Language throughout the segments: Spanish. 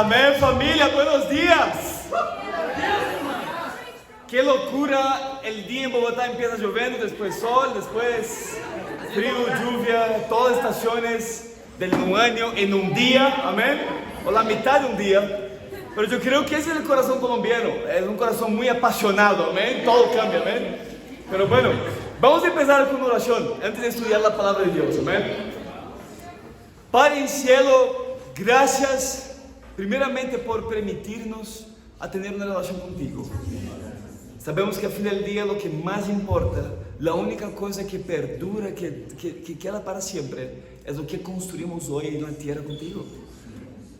Amén, familia, buenos días. Qué locura, el día en Bogotá empieza lloviendo, después sol, después frío, lluvia, todas estaciones del año en un día, amén, o la mitad de un día. Pero yo creo que ese es el corazón colombiano, es un corazón muy apasionado, amén, todo cambia, amén. Pero bueno, vamos a empezar con oración, antes de estudiar la palabra de Dios, amén. Padre en cielo, gracias primeramente por permitirnos a tener una relación contigo. Sabemos que al fin del día lo que más importa, la única cosa que perdura, que queda para siempre, es lo que construimos hoy en la tierra contigo.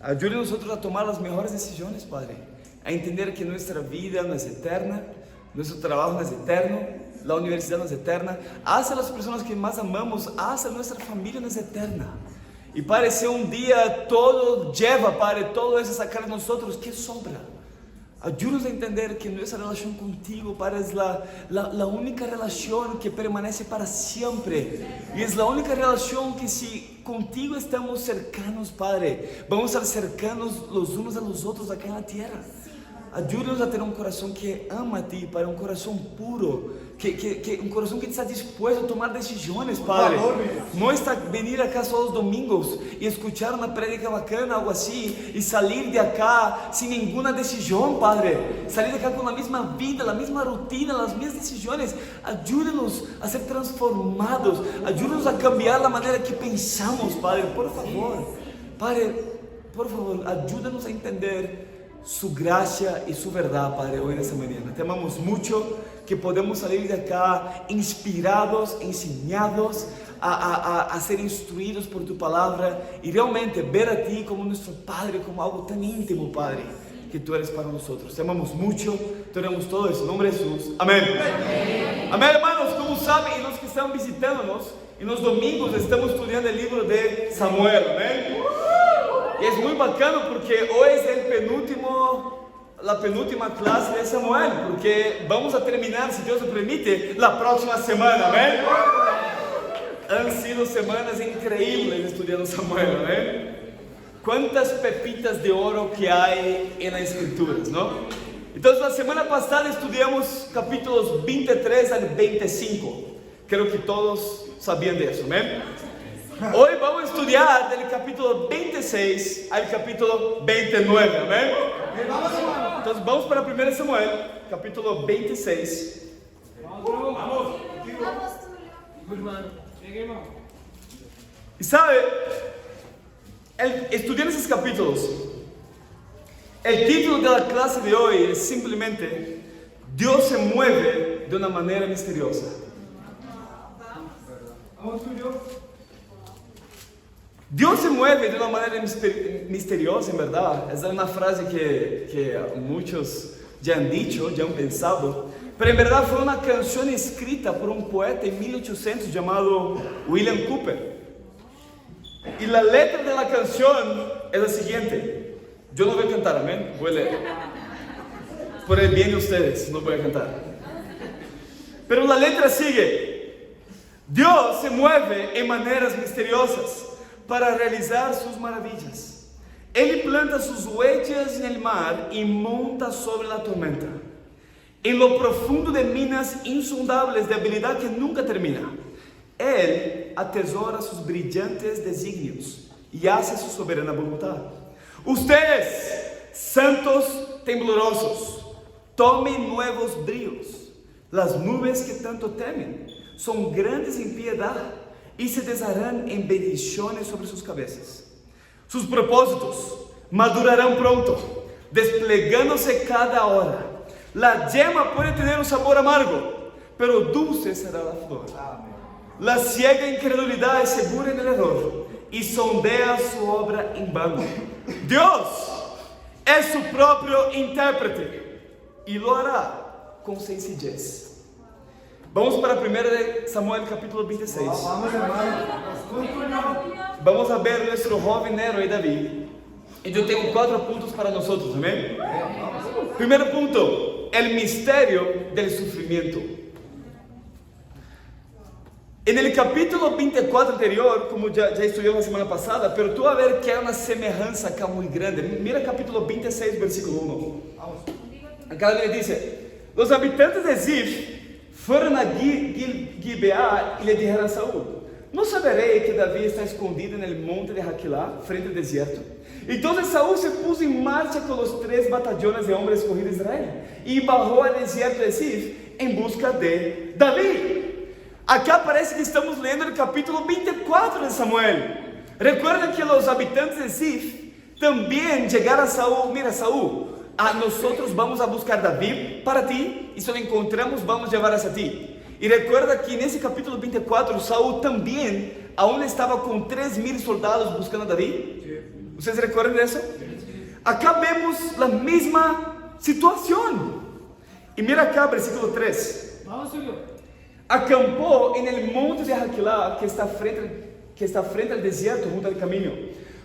Ayúde a nosotros a tomar las mejores decisiones, Padre, a entender que nuestra vida no es eterna, nuestro trabajo no es eterno, la universidad no es eterna, hasta las personas que más amamos, hasta nuestra familia no es eterna. Y Padre, si un día todo lleva, Padre, todo eso a sacar de nosotros, ¿qué sobra? Ayúdanos a entender que nuestra relación contigo, Padre, es la única relación que permanece para siempre. Y es la única relación que si contigo estamos cercanos, Padre, vamos a estar cercanos los unos a los otros acá en la tierra. Ayúdanos a tener un corazón que ama a ti, Padre, un corazón puro, un corazón que está dispuesto a tomar decisiones, Padre. No está venir acá todos los domingos y escuchar una prédica bacana, algo así, y salir de acá sin ninguna decisión, Padre. Salir de acá con la misma vida, la misma rutina, las mismas decisiones. Ayúdanos a ser transformados, ayúdanos a cambiar la manera que pensamos, Padre, por favor. Padre, por favor, ayúdanos a entender su gracia y su verdad, Padre, hoy en esta mañana. Te amamos mucho, que podemos salir de acá inspirados, enseñados, a ser instruidos por tu palabra y realmente ver a ti como nuestro Padre, como algo tan íntimo, Padre, que tú eres para nosotros. Te amamos mucho, te oramos todo eso en nombre de Jesús. Amén. Amén, amén, hermanos. Como saben, y los que están visitándonos, en los domingos estamos estudiando el libro de Samuel. Amén. Y es muy bacano porque hoy es la penúltima clase de Samuel, porque vamos a terminar, si Dios lo permite, la próxima semana, amén. Han sido semanas increíbles estudiando Samuel, amén. Cuántas pepitas de oro que hay en las escrituras, ¿no? Entonces la semana pasada estudiamos capítulos 23 al 25, creo que todos sabían de eso, amén. Hoy vamos a estudiar del capítulo 26 al capítulo 29, amén. Entonces vamos para 1 Samuel, capítulo 26. Vamos. Y sabe, estudiando esos capítulos, el título de la clase de hoy es simplemente Dios se mueve de una manera misteriosa. Dios se mueve de una manera misteriosa, en verdad. Es una frase que muchos ya han dicho, ya han pensado. Pero en verdad fue una canción escrita por un poeta en 1800 llamado William Cowper. Y la letra de la canción es la siguiente. Yo no voy a cantar, amén. Voy a leer. Por el bien de ustedes, no voy a cantar. Pero la letra sigue. Dios se mueve en maneras misteriosas para realizar sus maravillas. Él planta sus huellas en el mar y monta sobre la tormenta. En lo profundo de minas insondables de habilidad que nunca termina, Él atesora sus brillantes designios y hace su soberana voluntad. Ustedes, santos temblorosos, tomen nuevos bríos. Las nubes que tanto temen son grandes en piedad y se desharán en bendiciones sobre sus cabezas. Sus propósitos madurarán pronto, desplegándose cada hora. La yema puede tener un sabor amargo, pero dulce será la flor. La ciega incredulidad es segura en el error y sondea su obra en vano. Dios es su propio intérprete y lo hará con sencillez. Vamos para 1 Samuel capítulo 26. Vamos a ver nuestro joven héroe David. Y yo tengo 4 puntos para nosotros, amén. Primer punto, el misterio del sufrimiento. En el capítulo 24 anterior, como ya estudiamos la semana pasada, pero tú vas a ver que hay una semejanza acá muy grande. Mira el capítulo 26, versículo 1. Acá le dice: los habitantes de Zif fueron a Gibeá y le dijeron a Saúl: ¿no saberé que David está escondido en el monte de Haquilá, frente al desierto? Entonces Saúl se puso en marcha con los 3 batallones de hombres escogidos de Israel y bajó al desierto de Zif en busca de David. Acá parece que estamos leyendo el capítulo 24 de Samuel. Recuerden que los habitantes de Zif también llegaron a Saúl: mira, Saúl, a nosotros vamos a buscar David para ti, y si lo encontramos vamos a llevar hacia ti. Y recuerda que en ese capítulo 24 Saúl también aún estaba con 3,000 soldados buscando a David. ¿Ustedes recuerdan de eso? Acá vemos la misma situación. Y mira acá, versículo 3. Acampó en el monte de Haquilá, que está frente al desierto, junto al camino.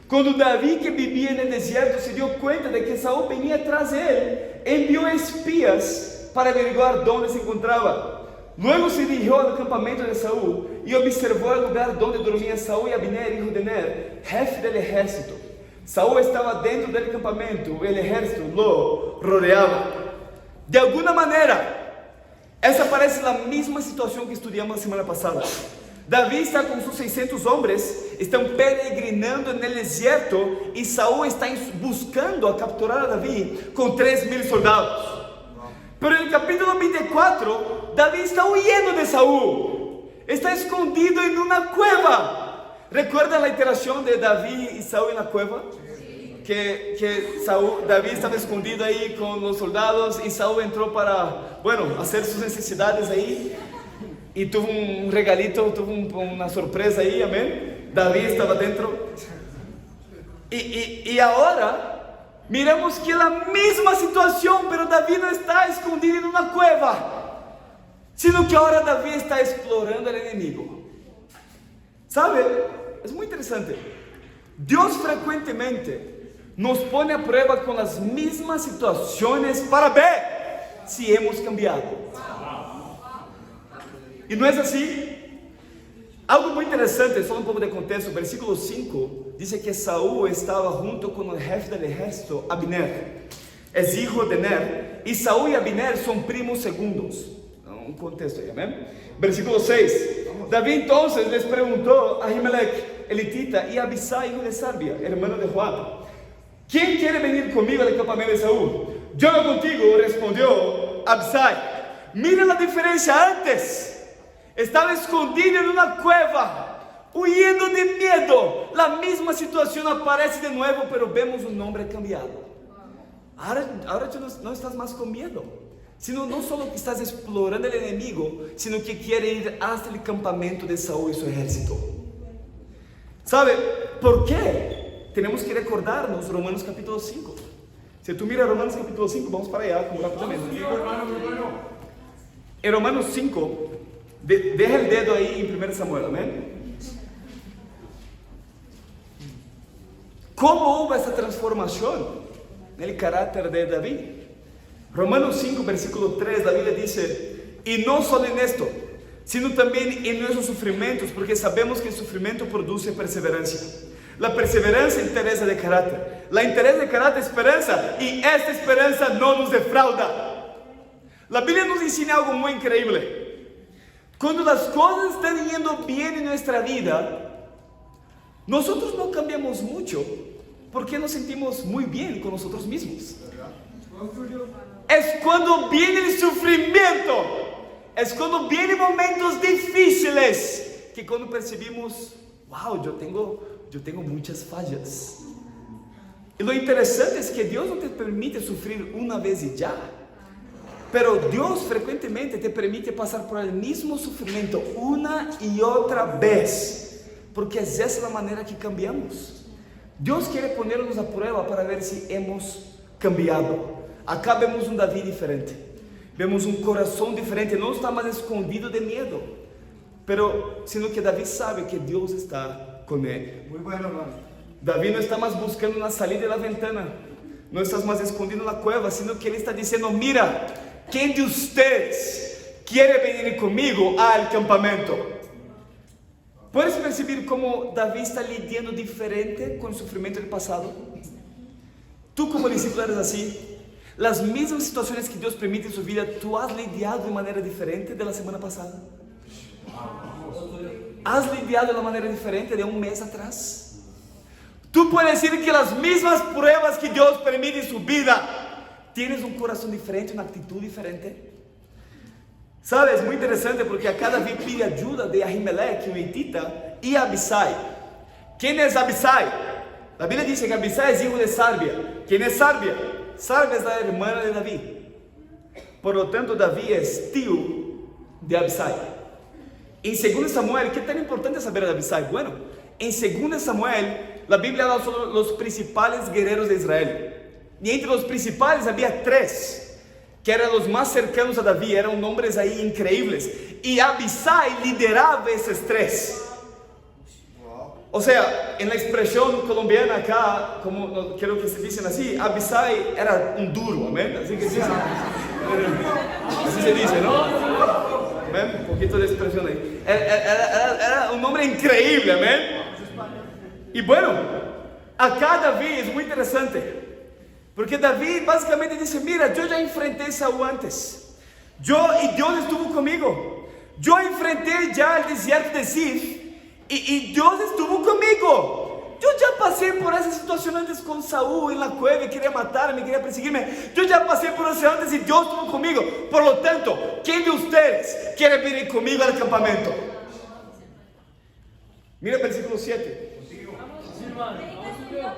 Cuando David, que vivía en el desierto, se dio cuenta de que Saúl venía atrás de él, envió espías para averiguar dónde se encontraba. Luego se dirigió al campamento de Saúl y observó el lugar donde dormía Saúl y Abner, hijo de Ner, jefe del ejército. Saúl estaba dentro del campamento, el ejército lo rodeaba. De alguna manera, esa parece la misma situación que estudiamos la semana pasada. David está con sus 600 hombres, están peregrinando en el desierto, y Saúl está buscando a capturar a David con 3,000 soldados. Pero en el capítulo 24, David está huyendo de Saúl, está escondido en una cueva. ¿Recuerdan la interacción de David y Saúl en la cueva? David estaba escondido ahí con los soldados, y Saúl entró para, hacer sus necesidades ahí, y tuvo un regalito, tuvo una sorpresa ahí, amén. David estaba dentro. Y ahora miramos que la misma situación, pero David no está escondido en una cueva, sino que ahora David está explorando al enemigo. ¿Sabe? Es muy interesante. Dios frecuentemente nos pone a prueba con las mismas situaciones para ver si hemos cambiado. ¿Y no es así? Algo muy interesante, solo un poco de contexto. Versículo 5 dice que Saúl estaba junto con el jefe del ejército, Abner, es hijo de Ner, y Saúl y Abner son primos segundos. Un contexto ahí, amén. Versículo 6. David entonces les preguntó a Ahimelech, elitita, y a Abisai, hijo de Sarbia, hermano de Joab: ¿quién quiere venir conmigo al campamento de Saúl? Yo no contigo, respondió Abisai. Mira la diferencia. Antes estaba escondido en una cueva, huyendo de miedo. La misma situación aparece de nuevo, pero vemos un hombre cambiado. Ahora tú no estás más con miedo, sino no solo que estás explorando el enemigo, sino que quiere ir hasta el campamento de Saúl y su ejército. ¿Sabe por qué? Tenemos que recordarnos Romanos capítulo 5. Si tú miras Romanos capítulo 5, vamos para allá como rápidamente. En Romanos 5, deja el dedo ahí en 1 Samuel, amén. ¿Cómo hubo esa transformación en el carácter de David? Romanos 5, versículo 3, David le dice: y no solo en esto, sino también en nuestros sufrimientos, porque sabemos que el sufrimiento produce perseverancia. La perseverancia, interés de carácter. La interés de carácter, esperanza. Y esta esperanza no nos defrauda. La Biblia nos enseña algo muy increíble. Cuando las cosas están yendo bien en nuestra vida, nosotros no cambiamos mucho, porque nos sentimos muy bien con nosotros mismos. Es cuando viene el sufrimiento, es cuando vienen momentos difíciles, que cuando percibimos: wow, yo tengo muchas fallas. Y lo interesante es que Dios no te permite sufrir una vez y ya, pero Dios frecuentemente te permite pasar por el mismo sufrimiento una y otra vez, porque es esa la manera que cambiamos. Dios quiere ponernos a prueba para ver si hemos cambiado. Acá vemos un David diferente, vemos un corazón diferente, no está más escondido de miedo, pero sino que David sabe que Dios está con él. Muy bueno, hermano. David no está más buscando una salida de la ventana, no estás más escondido en la cueva, sino que él está diciendo: mira, ¿quién de ustedes quiere venir conmigo al campamento? ¿Puedes percibir cómo David está lidiando diferente con el sufrimiento del pasado? Tú como discípulo eres así. Las mismas situaciones que Dios permite en su vida, ¿tú has lidiado de manera diferente de la semana pasada? ¿Has lidiado de una manera diferente de un mes atrás? Tú puedes decir que las mismas pruebas que Dios permite en su vida, tienes un corazón diferente, una actitud diferente. ¿Sabes? Muy interesante porque acá David pide ayuda de Ahimelech, un hitita, y Abisai. ¿Quién es Abisai? La Biblia dice que Abisai es hijo de Sarbia. ¿Quién es Sarbia? Sarbia es la hermana de David. Por lo tanto, David es tío de Abisai. En 2 Samuel, ¿qué tan importante es saber de Abisai? Bueno, en 2 Samuel, la Biblia habla sobre los principales guerreros de Israel. Y entre los principales había 3. Que eran los más cercanos a David, eran nombres ahí increíbles. Y Abisai lideraba esos 3. O sea, en la expresión colombiana acá, como no, creo que se dicen así, Abisai era un duro, amén. Así que sí, así se dice, ¿no? Amén. Un poquito de expresión ahí. Era un nombre increíble, amén. Y bueno, acá David es muy interesante. Porque David básicamente dice, mira, yo ya enfrenté a Saúl antes. Y Dios estuvo conmigo. Yo enfrenté ya el desierto de Zif. Y Dios estuvo conmigo. Yo ya pasé por esa situación antes con Saúl en la cueva. Quería matarme, quería perseguirme. Yo ya pasé por eso antes y Dios estuvo conmigo. Por lo tanto, ¿quién de ustedes quiere venir conmigo al campamento? Mira el versículo 7.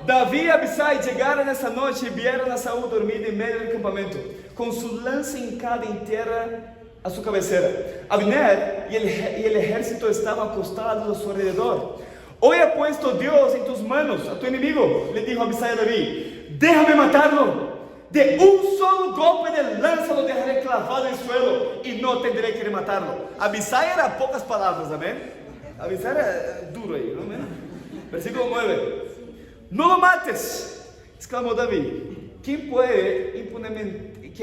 David y Abisai llegaron esa noche y vieron a Saúl dormido en medio del campamento, con su lanza hincada en tierra a su cabecera. Abner y el ejército estaban acostados a su alrededor. Hoy ha puesto Dios en tus manos a tu enemigo, le dijo Abisai a David. Déjame matarlo. De un solo golpe de lanza lo dejaré clavado en el suelo y no tendré que matarlo. Abisai era pocas palabras, amén. Abisai era duro ahí, ¿no? Versículo 9. No lo mates, exclamó David. ¿Quién puede impunemente,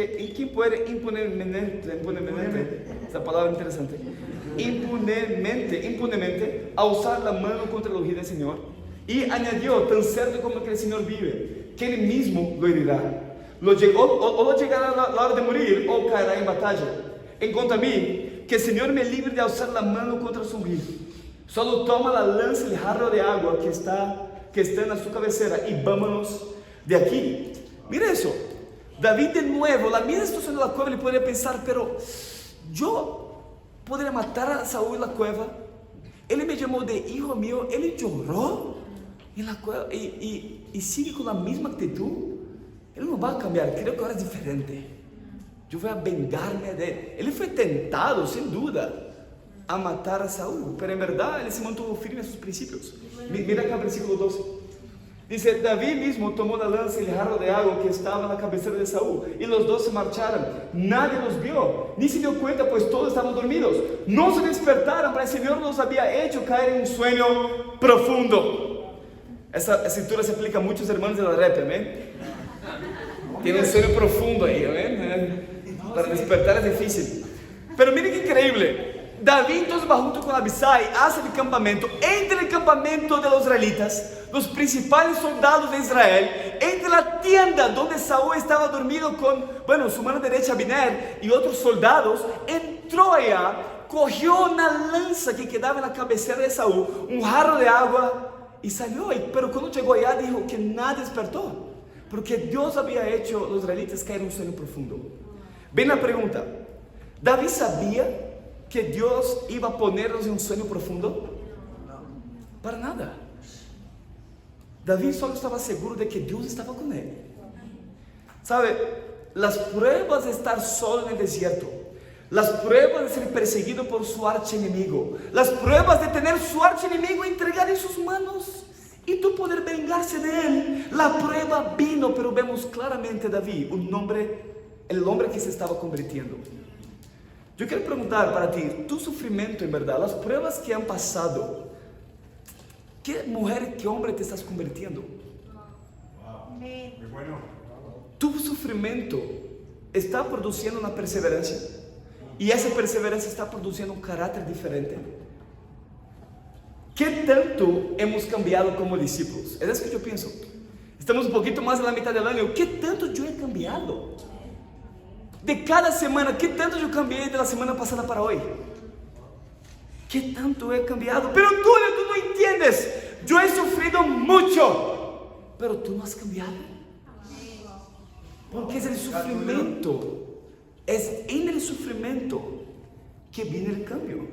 esa palabra interesante, impunemente alzar la mano contra el ungido del Señor? Y añadió, tan cierto como que el Señor vive, que Él mismo lo herirá. O lo llegará la hora de morir, o caerá en batalla. En cuanto a mí, que el Señor me libre de alzar la mano contra su ungido. Solo toma la lanza y el jarro de agua que está en su cabecera y vámonos de aquí. Mira eso. David de nuevo, la misma situación de la cueva, le podría pensar, pero yo podría matar a Saúl en la cueva. Él me llamó de hijo mío, él lloró en la cueva y sigue con la misma actitud. Él no va a cambiar, creo que ahora es diferente. Yo voy a vengarme de él. Él fue tentado, sin duda, a matar a Saúl, pero en verdad él se mantuvo firme en sus principios. Mira acá el versículo 12. Dice, David mismo tomó la lanza y el jarro de agua que estaba en la cabecera de Saúl, y los dos se marcharon. Nadie los vio, ni se dio cuenta, pues todos estaban dormidos. No se despertaron, pero el Señor los había hecho caer en un sueño profundo. Esa escritura se aplica a muchos hermanos de la red, amén. Tiene un sueño profundo ahí, amén. Para despertar es difícil. Pero miren qué increíble. David entonces va junto con Abisai hacia el campamento. Entre el campamento de los israelitas, los principales soldados de Israel, entre la tienda donde Saúl estaba dormido con, su mano derecha Abner y otros soldados, entró allá, cogió una lanza que quedaba en la cabecera de Saúl, un jarro de agua y salió. Pero cuando llegó allá dijo que nadie despertó, porque Dios había hecho a los israelitas caer en un sueño profundo. Ven la pregunta, ¿David sabía que Dios iba a ponerlos en un sueño profundo? Para nada. David solo estaba seguro de que Dios estaba con él. ¿Sabe? Las pruebas de estar solo en el desierto, las pruebas de ser perseguido por su archienemigo, las pruebas de tener su archienemigo entregado en sus manos y tú poder vengarse de él. La prueba vino, pero vemos claramente David, el hombre que se estaba convirtiendo. Yo quiero preguntar para ti, tu sufrimiento en verdad, las pruebas que han pasado, ¿qué mujer, qué hombre te estás convirtiendo? Muy bueno. Tu sufrimiento está produciendo una perseverancia, y esa perseverancia está produciendo un carácter diferente. tanto hemos cambiado como discípulos? Es eso que yo pienso. Estamos un poquito más de la mitad del año. ¿Qué tanto yo he cambiado? De cada semana, ¿qué tanto yo cambié de la semana pasada para hoy? ¿Qué tanto he cambiado? Pero tú no entiendes. Yo he sufrido mucho, pero tú no has cambiado. Porque es el sufrimiento. Es en el sufrimiento que viene el cambio.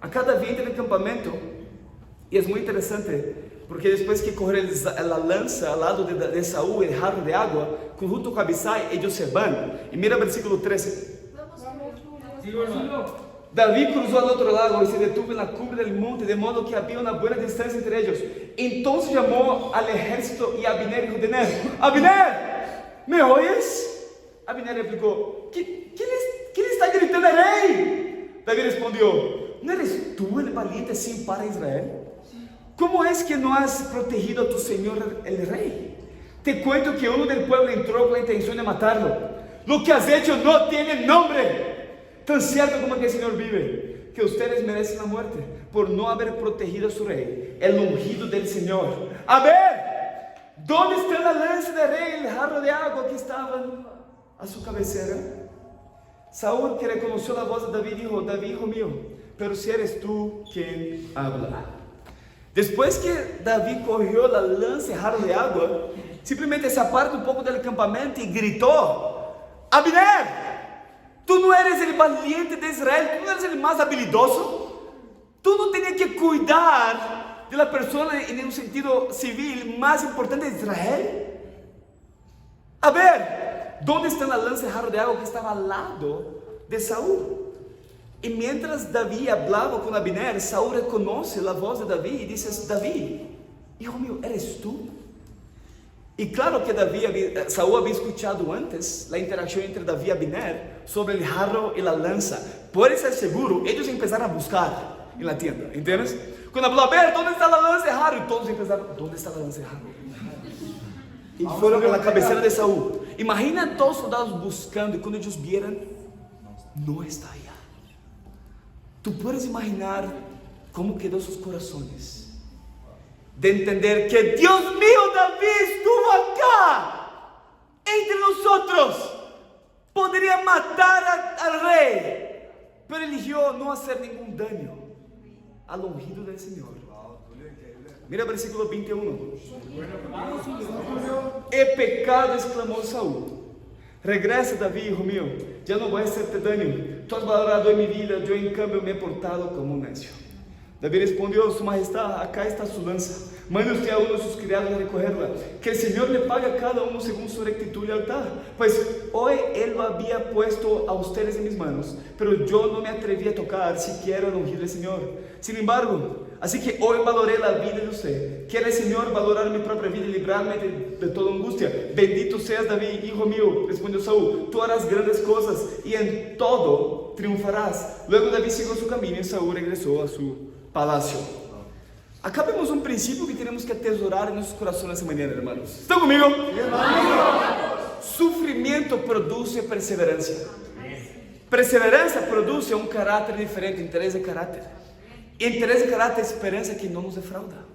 Acá David entra en el campamento y es muy interesante porque después que correr la lanza al lado de Saúl, el jarro de agua, junto con Abisai, ellos se van. Y mira el versículo 13. David cruzó al otro lado y se detuvo en la cumbre del monte, de modo que había una buena distancia entre ellos. Entonces llamó al ejército y a Abner, hijo de Ner. Abner, ¿me oyes? Abner replicó, ¿quién está gritando al rey? David respondió, ¿no eres tú el valiente sin par a Israel? ¿Cómo es que no has protegido a tu señor el rey? Te cuento que uno del pueblo entró con la intención de matarlo. Lo que has hecho no tiene nombre. Tan cierto como que el Señor vive, que ustedes merecen la muerte por no haber protegido a su rey, el ungido del Señor. A ver, ¿dónde está la lanza del rey y el jarro de agua que estaban a su cabecera? Saúl, que reconoció la voz de David, dijo, David, hijo mío, pero si eres tú quien habla. Después que David cogió la lanza y el jarro de agua, simplemente se aparta un poco del campamento y gritó, Abner, tú no eres el valiente de Israel, tú no eres el más habilidoso, tú no tenías que cuidar de la persona en un sentido civil más importante de Israel. A ver, ¿dónde está la lanza y jarro de agua que estaba al lado de Saúl? Y mientras David hablaba con Abner, Saúl reconoce la voz de David y dice, David, hijo mío, ¿eres tú? Y claro que Saúl había escuchado antes la interacción entre David y Abner sobre el jarro y la lanza. Por estar seguro, ellos empezaron a buscar en la tienda, ¿entiendes? Cuando habló, a ver, ¿dónde está la lanza y el jarro? Y todos empezaron, ¿dónde está la lanza y el jarro? Y fueron a la cabecera de Saúl. Imagina todos los soldados buscando y cuando ellos vieran, no está allá. Tú puedes imaginar cómo quedó sus corazones de entender que Dios mío, David estuvo acá entre nosotros, podría matar al rey, pero eligió no hacer ningún daño al ungido del Señor. Mira el versículo 21. He pecado, exclamó Saúl. Regresa, David, hijo mío, ya no voy a hacerte daño. Tú has valorado en mi vida, yo en cambio me he portado como un necio. David respondió, su majestad, acá está su lanza. Mande usted a uno de sus criados a recogerla. Que el Señor le pague a cada uno según su rectitud y lealtad. Pues hoy Él lo había puesto a ustedes en mis manos, pero yo no me atreví a tocar siquiera el ungido del Señor. Sin embargo, así que hoy valoré la vida de usted. Quiere el Señor valorar mi propia vida y librarme de toda angustia. Bendito seas, David, hijo mío, respondió Saúl. Tú harás grandes cosas y en todo triunfarás. Luego David siguió su camino y Saúl regresó a su palacio. Acá vemos un principio que tenemos que atesorar en nuestros corazones esta mañana, hermanos. ¿Están conmigo? Sufrimiento produce perseverancia. Perseverancia produce un carácter diferente, interés de carácter. Interés de carácter, esperanza que no nos defrauda.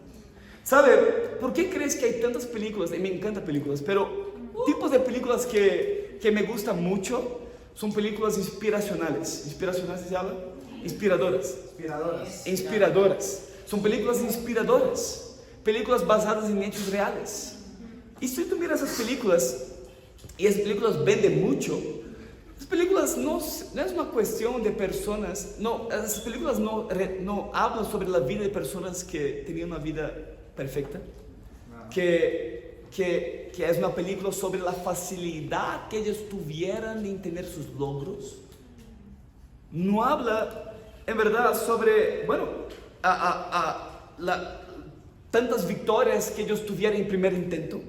¿Sabe? ¿Por qué crees que hay tantas películas? Y me encantan películas, pero tipos de películas que me gustan mucho son películas inspiracionales. ¿Inspiracionales se habla? Inspiradoras. Son películas inspiradoras. Películas basadas en hechos reales. Y si tú miras esas películas, y esas películas venden mucho, las películas no es una cuestión de personas, no, esas películas no hablan sobre la vida de personas que tenían una vida perfecta, que es una película sobre la facilidad que ellos tuvieran en tener sus logros. No habla, en verdad, sobre, tantas victorias que ellos tuvieran en primer intento.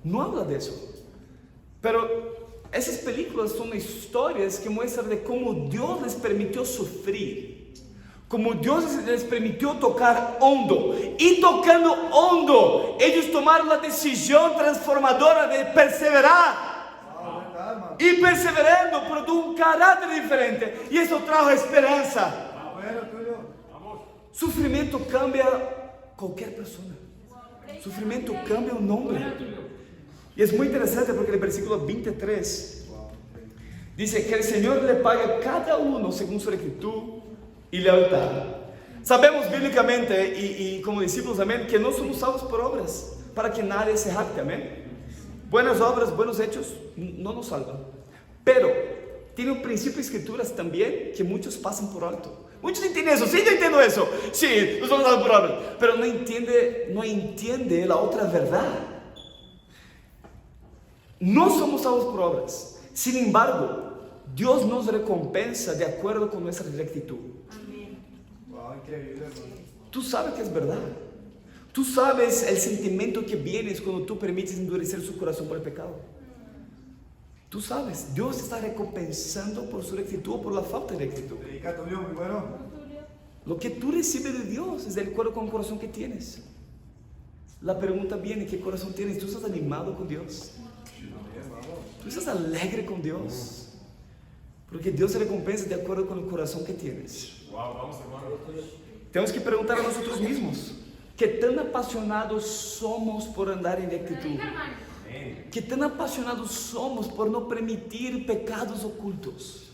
No habla de eso. Pero esas películas son historias que muestran de cómo Dios les permitió sufrir, como Dios les permitió tocar hondo, y tocando hondo, ellos tomaron la decisión transformadora de perseverar. Y perseverando produjo un carácter diferente, y eso trajo esperanza. Sufrimiento cambia Cualquier persona. Sufrimiento cambia un nombre. Y es muy interesante porque en el versículo 23 dice que el Señor le paga a cada uno según su rectitud y lealtad. Sabemos bíblicamente y como discípulos, amén, que no somos salvos por obras, para que nadie se jacte, amén. Buenas obras, buenos hechos no nos salvan. Pero tiene un principio de escrituras también que muchos pasan por alto. Muchos entienden eso, sí, yo entiendo eso, sí, no somos salvos por obras, pero no entiende la otra verdad. No somos salvos por obras, sin embargo, Dios nos recompensa de acuerdo con nuestra rectitud. Wow, increíble, hermano. Tú sabes que es verdad. Tú sabes el sentimiento que vienes cuando tú permites endurecer su corazón por el pecado. Tú sabes, Dios está recompensando por su rectitud o por la falta de rectitud. Predica, Tulio, muy bueno. Lo que tú recibes de Dios es de acuerdo con el corazón que tienes. La pregunta viene, ¿qué corazón tienes? ¿Tú estás animado con Dios? ¿Tú estás alegre con Dios? Porque Dios se recompensa de acuerdo con el corazón que tienes. Wow, vamos, hermano. Tenemos que preguntar a nosotros mismos, ¿qué tan apasionados somos por andar en rectitud? ¿Qué tan apasionados somos por no permitir pecados ocultos?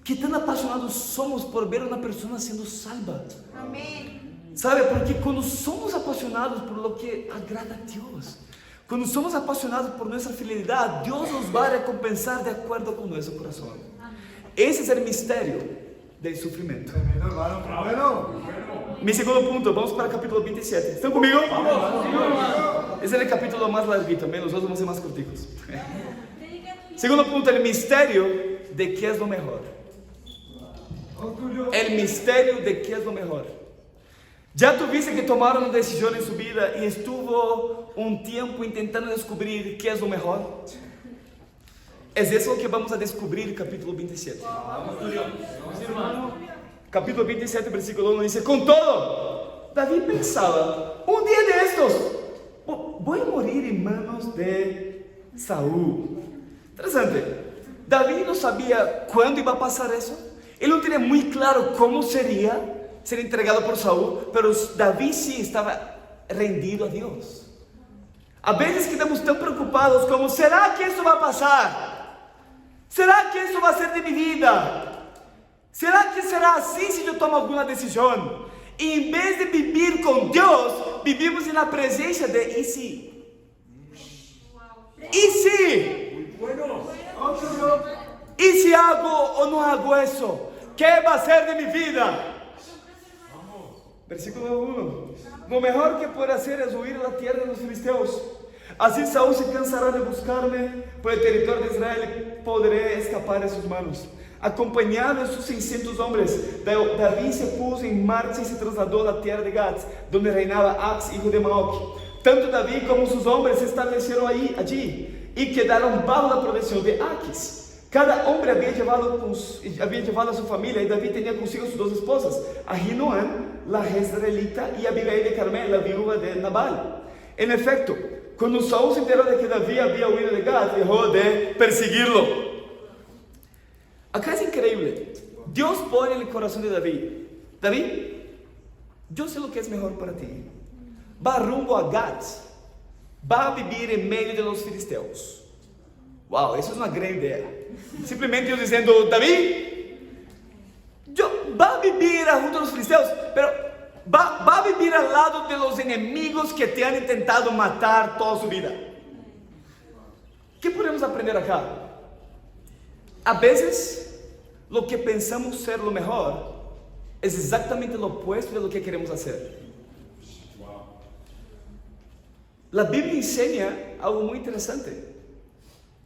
¿Qué tan apasionados somos por ver a una persona siendo salva? Amén. ¿Sabe? Porque cuando somos apasionados por lo que agrada a Dios, cuando somos apasionados por nuestra fidelidad, Dios nos va a recompensar de acuerdo con nuestro corazón. Ese es el misterio del sufrimiento. Tremendo, hermano, muy bueno. Mi segundo punto, vamos para el capítulo 27. ¿Están conmigo? Vamos. Ese es el capítulo más larguito, los otros vamos a ser más corticos. Segundo punto, el misterio de qué es lo mejor. El misterio de qué es lo mejor. Ya tuviste que tomar una decisión en su vida y estuvo un tiempo intentando descubrir qué es lo mejor. Es eso que vamos a descubrir en el capítulo 27. Capítulo 27, versículo 1 dice: con todo, David pensaba, un día de estos, voy a morir en manos de Saúl. Interesante. David no sabía cuándo iba a pasar eso. Él no tenía muy claro cómo sería ser entregado por Saúl, pero David sí estaba rendido a Dios. A veces quedamos tan preocupados como, ¿será que esto va a pasar? ¿Será que esto va a ser de mi vida? ¿Será que será así si yo tomo alguna decisión? Y en vez de vivir con Dios, vivimos en la presencia de ¿y si? ¿Y si? ¿Y si hago o no hago eso? ¿Qué va a ser de mi vida? Versículo 1. Lo mejor que puede hacer es huir a la tierra de los filisteos. Así Saúl se cansará de buscarme por el territorio de Israel y podré escapar de sus manos. Acompañado de sus 600 hombres, David se puso en marcha y se trasladó a la tierra de Gat, donde reinaba Ax, hijo de Maoc. Tanto David como sus hombres se establecieron allí y quedaron bajo la protección de Aquis. Cada hombre había llevado a su familia, y David tenía consigo sus dos esposas, Ahinoam, la jezreelita, y Abigail de Carmel, la viuda de Nabal. En efecto, cuando Saúl se enteró de que David había huido de Gat, dejó de perseguirlo. Acá es increíble. Dios pone en el corazón de David: David, yo sé lo que es mejor para ti. Va rumbo a Gat, va a vivir en medio de los filisteos. Wow, eso es una gran idea. Simplemente Dios diciendo: David, va a vivir junto a los filisteos, pero va a vivir al lado de los enemigos que te han intentado matar toda su vida. ¿Qué podemos aprender acá? A veces, lo que pensamos ser lo mejor es exactamente lo opuesto de lo que queremos hacer. La Biblia enseña algo muy interesante,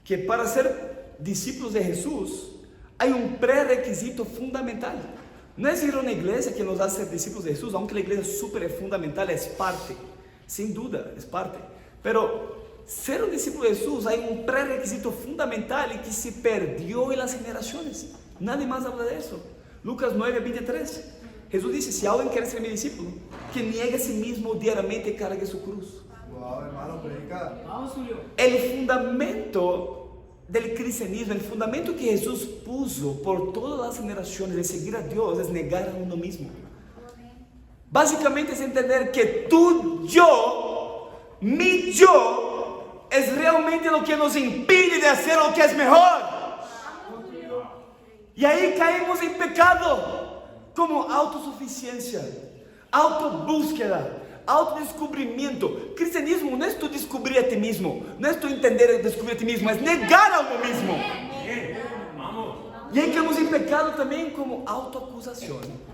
que para ser discípulos de Jesús hay un prerequisito fundamental. No es ir a una iglesia que nos hace ser discípulos de Jesús, aunque la iglesia es súper fundamental, es parte, sin duda, es parte. Pero ser un discípulo de Jesús hay un prerequisito fundamental y que se perdió en las generaciones. Nadie más habla de eso. Lucas 9:23. Jesús dice: si alguien quiere ser mi discípulo, que niegue a sí mismo diariamente y cargue su cruz. Wow, hermano, predica. El fundamento del cristianismo, el fundamento que Jesús puso por todas las generaciones de seguir a Dios, es negar a uno mismo. Básicamente es entender que tu yo, mi yo, es realmente lo que nos impide de hacer lo que es mejor. Y ahí caemos en pecado, como autosuficiencia, autobúsqueda, autodescubrimiento. Cristianismo no es tu descubrir a ti mismo, no es tu entender y descubrir a ti mismo, es negar a uno mismo. Y ahí caemos en pecado también como autoacusación,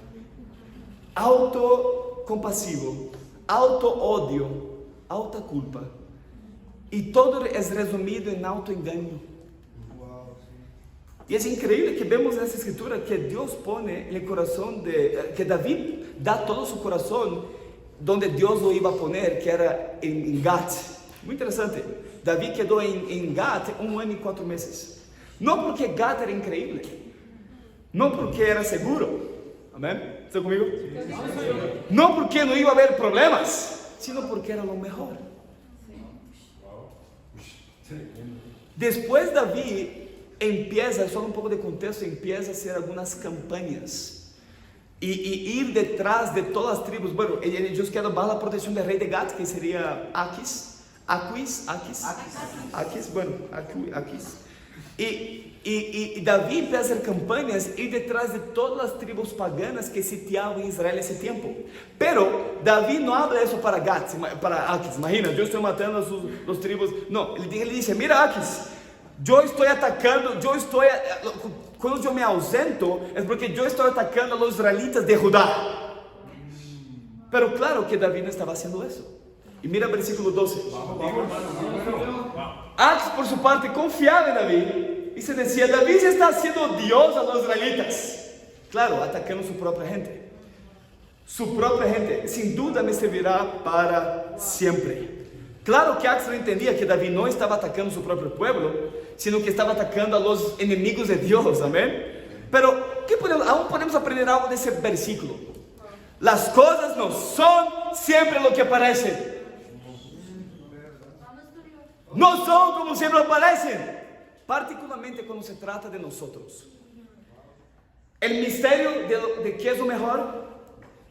autocompasivo, autoodio, autoculpa. Y todo es resumido en autoengaño. Y es increíble que vemos en esta escritura que Dios pone en el corazón que David da todo su corazón donde Dios lo iba a poner, que era en Gat. Muy interesante. David quedó en Gat 1 año y 4 meses. No porque Gat era increíble, no porque era seguro. Amén. ¿Está conmigo? No porque no iba a haber problemas, sino porque era lo mejor. Después David empieza, solo un poco de contexto, empieza a hacer algunas campañas y ir detrás de todas las tribus. Bueno, ellos quedan bajo la protección del rey de Gat, que sería Aquis. Y David empieza a hacer campañas, ir detrás de todas las tribus paganas que sitiaban Israel en ese tiempo. Pero David no habla eso para Gat, para Aquis. Imagina, yo estoy matando a los tribus. No, él dice, mira Aquis, yo estoy atacando, cuando yo me ausento, es porque yo estoy atacando a los israelitas de Judá. Pero claro que David no estaba haciendo eso. Y mira el versículo 12. Aquis por su parte confiaba en David y se decía, David se está haciendo Dios a los israelitas. Claro, atacando a su propia gente. Su propia gente, sin duda me servirá para siempre. Claro que Aquis no entendía que David no estaba atacando a su propio pueblo, sino que estaba atacando a los enemigos de Dios, amén. Pero aún podemos aprender algo de ese versículo. Las cosas no son siempre lo que parecen. No son como siempre parecen, particularmente cuando se trata de nosotros. El misterio de qué es lo mejor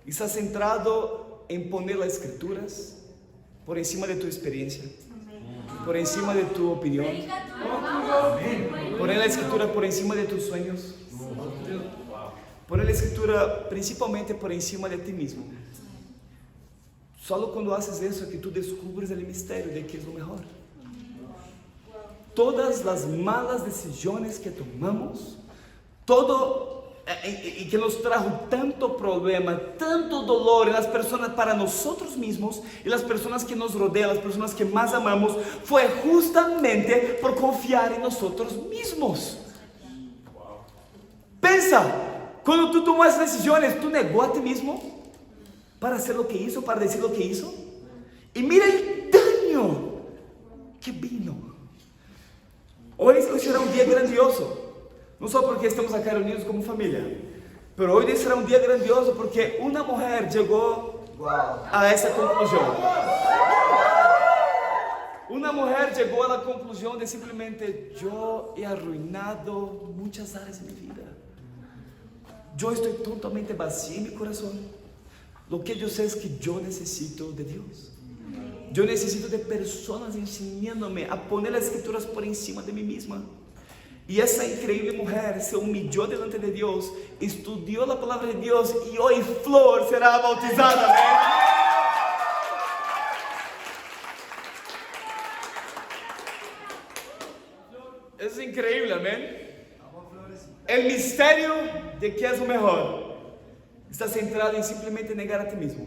está centrado en poner las escrituras por encima de tu experiencia, por encima de tu opinión, poner la escritura por encima de tus sueños, poner la escritura principalmente por encima de ti mismo. Solo cuando haces eso es que tú descubres el misterio de qué es lo mejor. Todas las malas decisiones que tomamos, y que nos trajo tanto problema, tanto dolor en las personas, para nosotros mismos y las personas que nos rodean, las personas que más amamos, fue justamente por confiar en nosotros mismos. Pensa, cuando tú tomas esas decisiones, tú negó a ti mismo para hacer lo que hizo, para decir lo que hizo, y mira el daño que vino. Hoy será un día grandioso, no solo porque estamos acá reunidos como familia, pero hoy será un día grandioso porque una mujer llegó a esa conclusión. Una mujer llegó a la conclusión de simplemente, yo he arruinado muchas áreas de mi vida. Yo estoy totalmente vacío en mi corazón. Lo que yo sé es que yo necesito de Dios. Yo necesito de personas enseñándome a poner las escrituras por encima de mí misma. Y esa increíble mujer se humilló delante de Dios, estudió la palabra de Dios y hoy Flor será bautizada. Es increíble, amén. El misterio de qué es lo mejor está centrado en simplemente negar a ti mismo.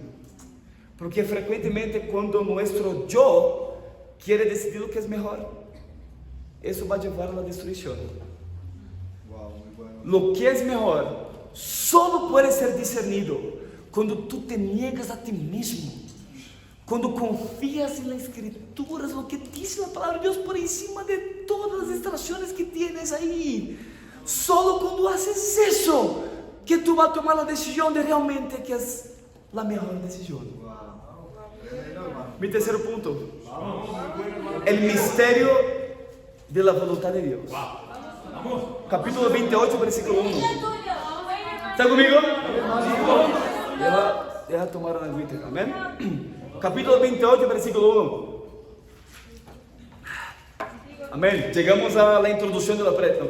Porque frecuentemente cuando nuestro yo quiere decidir lo que es mejor, eso va a llevar a la destrucción. Lo que es mejor solo puede ser discernido cuando tú te niegas a ti mismo, cuando confías en las escrituras, lo que dice la palabra de Dios por encima de todas las distracciones que tienes ahí. Solo cuando haces eso que tú vas a tomar la decisión de realmente que es la mejor decisión. Mi tercer punto, el misterio de la voluntad de Dios. Capítulo 28, versículo 1. ¿Está conmigo? Deja tomar una agüita. Amén. Capítulo 28, versículo 1. Amén. Llegamos a la introducción de la prédica.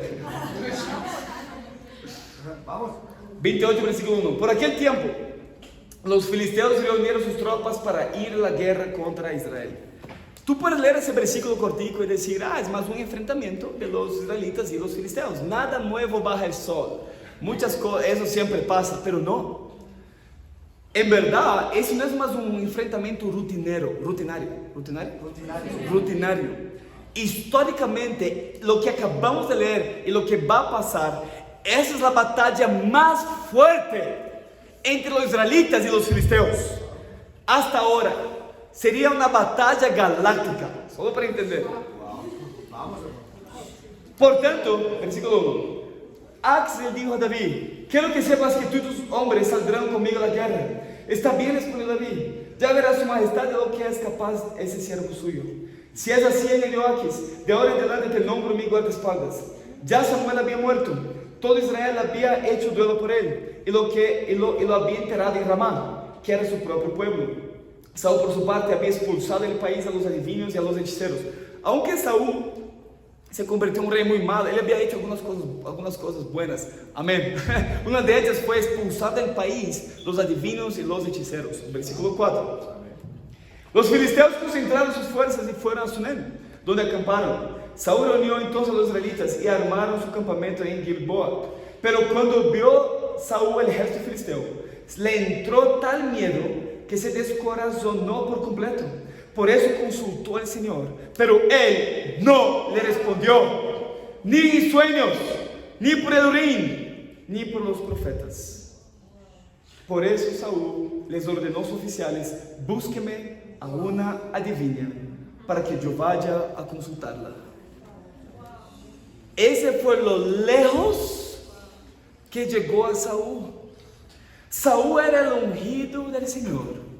Vamos. 28, versículo 1. Por aquel tiempo, los filisteos reunieron sus tropas para ir a la guerra contra Israel. Tú puedes leer ese versículo cortico y decir, es más un enfrentamiento de los israelitas y los filisteos. Nada nuevo bajo el sol. Muchas cosas, eso siempre pasa, pero no. En verdad, eso no es más un enfrentamiento rutinario. Históricamente, lo que acabamos de leer y lo que va a pasar, esa es la batalla más fuerte entre los israelitas y los filisteos. Hasta ahora, sería una batalla galáctica, solo para entender. Vamos, hermano. Por tanto, versículo 1. Axel dijo a David, quiero que sepas que tú y tus hombres saldrán conmigo a la guerra. Está bien, respondió David, ya verá su majestad de lo que es capaz ese siervo suyo. Si es así, añadió Aquis, de ahora en adelante te nombro mi guardaespaldas. Ya Samuel había muerto, todo Israel había hecho duelo por él, y lo había enterrado en Ramá, que era su propio pueblo. Saúl por su parte había expulsado del país a los adivinos y a los hechiceros. Aunque Saúl se convirtió en un rey muy malo, él había hecho algunas cosas buenas. Amén. Una de ellas fue expulsar del país los adivinos y los hechiceros. Versículo 4. Los filisteos concentraron sus fuerzas y fueron a Sunem, donde acamparon. Saúl reunió entonces a los israelitas y armaron su campamento en Gilboa. Pero cuando vio Saúl el ejército filisteo, le entró tal miedo que se descorazonó por completo. Por eso consultó al Señor, pero él no le respondió, ni en sueños, ni por el Urim, ni por los profetas. Por eso Saúl les ordenó a sus oficiales, búsqueme a una adivina para que yo vaya a consultarla. Ese fue lo lejos que llegó a Saúl. Saúl era el ungido del Señor.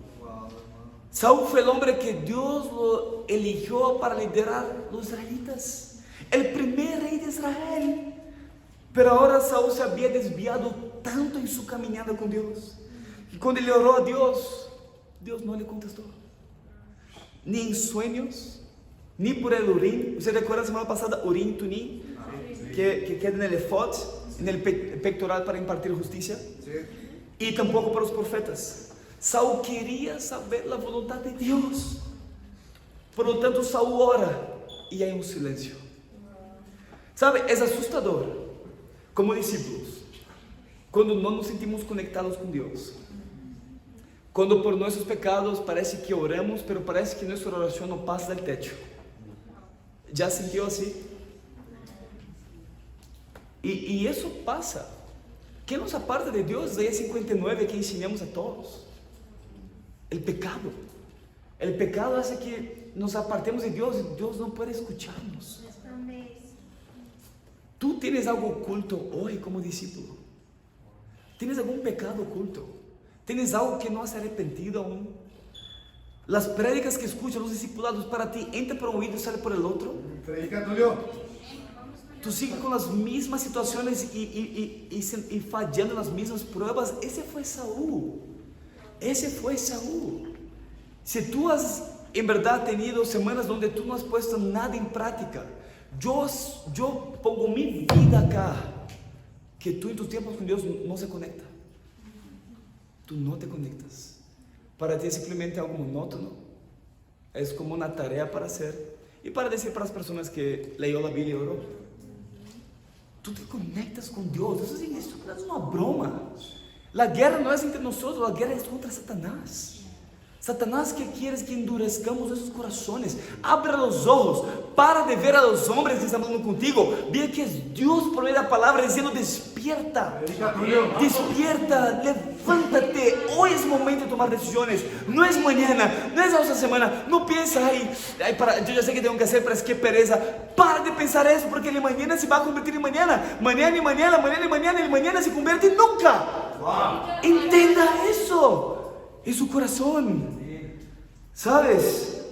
Saúl fue el hombre que Dios lo eligió para liderar los israelitas, el primer rey de Israel. Pero ahora Saúl se había desviado tanto en su caminada con Dios, que cuando le oró a Dios, Dios no le contestó, ni en sueños, ni por el Urim. ¿Usted recuerda la semana pasada, Urim, Tumim, que queda en el efod, en el pectoral para impartir justicia? Sí. Y tampoco para los profetas. Saúl quería saber la voluntad de Dios. Por lo tanto, Saúl ora y hay un silencio. ¿Sabe? Es asustador como discípulos cuando no nos sentimos conectados con Dios. Cuando por nuestros pecados parece que oramos, pero parece que nuestra oración no pasa del techo. ¿Ya sintió así? Y eso pasa. ¿Qué nos aparta de Dios? Isaías 59 que enseñamos a todos. El pecado. El pecado hace que nos apartemos de Dios y Dios no puede escucharnos. Tú tienes algo oculto hoy como discípulo. ¿Tienes algún pecado oculto? ¿Tienes algo que no has arrepentido aún? Las prédicas que escuchan los discipulados para ti, entra por un oído y sale por el otro. Predica, Tulio. Tú sigues con las mismas situaciones y fallando en las mismas pruebas. Ese fue Saúl. Si tú has en verdad tenido semanas donde tú no has puesto nada en práctica, yo pongo mi vida acá, que tú en tus tiempos con Dios no se conecta. Tú no te conectas. Para ti es simplemente algo monótono. Es como una tarea para hacer. Y para decir para las personas que leyó la Biblia y oró, tú te conectas con Dios. Eso no es una broma. La guerra no es entre nosotros, la guerra es contra Satanás. Satanás que quiere que endurezcamos nuestros corazones. Abra los ojos, para de ver a los hombres que están hablando contigo. Ve que es Dios por medio de la palabra diciendo despierta. Predica, Tulio. Despierta, levántate. Hoy es momento de tomar decisiones. No es mañana, no es la otra semana. No piensa, yo ya sé que tengo que hacer, pero es que pereza. Para de pensar eso, porque el mañana se va a convertir en mañana. Mañana y mañana, mañana y mañana. Y el mañana se convierte en nunca. Wow. Entienda eso en su corazón. ¿Sabes?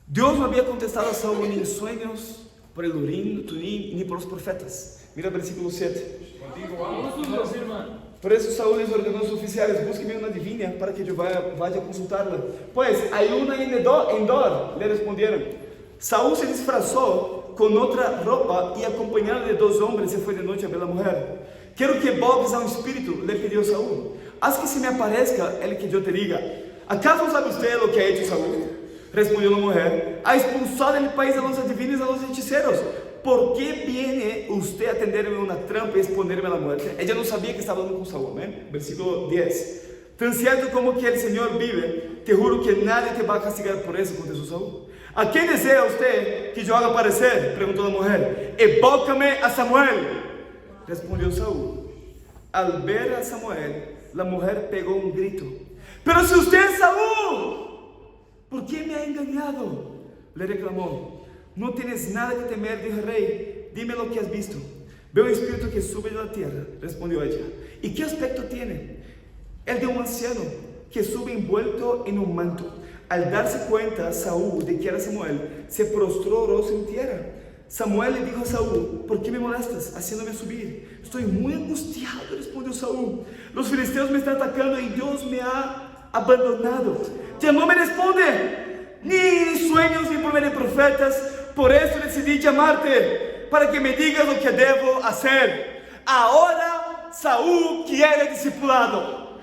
Dios no había contestado a Saúl ni en sueños, por el Urim, Tumim, ni por los profetas. Mira el versículo 7. Por eso Saúl les ordenó a sus oficiales: búsquenme una divina para que yo vaya a consultarla. Pues hay una en Endor, le respondieron. Saúl se disfrazó con otra ropa y acompañado de 2 hombres se fue de noche a ver a la mujer. Quiero que volves a un espíritu, le pidió Saúl. Haz que se me aparezca el que yo te diga. ¿Acaso sabe usted lo que ha hecho Saúl? Respondió la mujer: ha expulsado del país a los adivinos y a los hechiceros. ¿Por qué viene usted a tenderme una trampa y exponerme a la muerte? Ella no sabía que estaba hablando con Saúl. ¿Amén? Versículo 10. Tan cierto como que el Señor vive, te juro que nadie te va a castigar por eso, contestó Saúl. ¿A quién desea usted que yo haga aparecer?, preguntó la mujer. Evócame a Samuel, respondió Saúl. Al ver a Samuel, la mujer pegó un grito. Pero si usted es Saúl, ¿por qué me ha engañado?, le reclamó. No tienes nada que temer, dijo el rey. Dime lo que has visto. Veo un espíritu que sube de la tierra, respondió ella. ¿Y qué aspecto tiene? El de un anciano que sube envuelto en un manto. Al darse cuenta Saúl de que era Samuel, se prostró rostro en tierra. Samuel le dijo a Saúl: ¿por qué me molestas haciéndome subir? Estoy muy angustiado, respondió Saúl. Los filisteos me están atacando y Dios me ha abandonado. Ya no me responde, ni sueños ni por medio de profetas. Por eso decidí llamarte, para que me digas lo que debo hacer. Ahora Saúl quiere discipulado.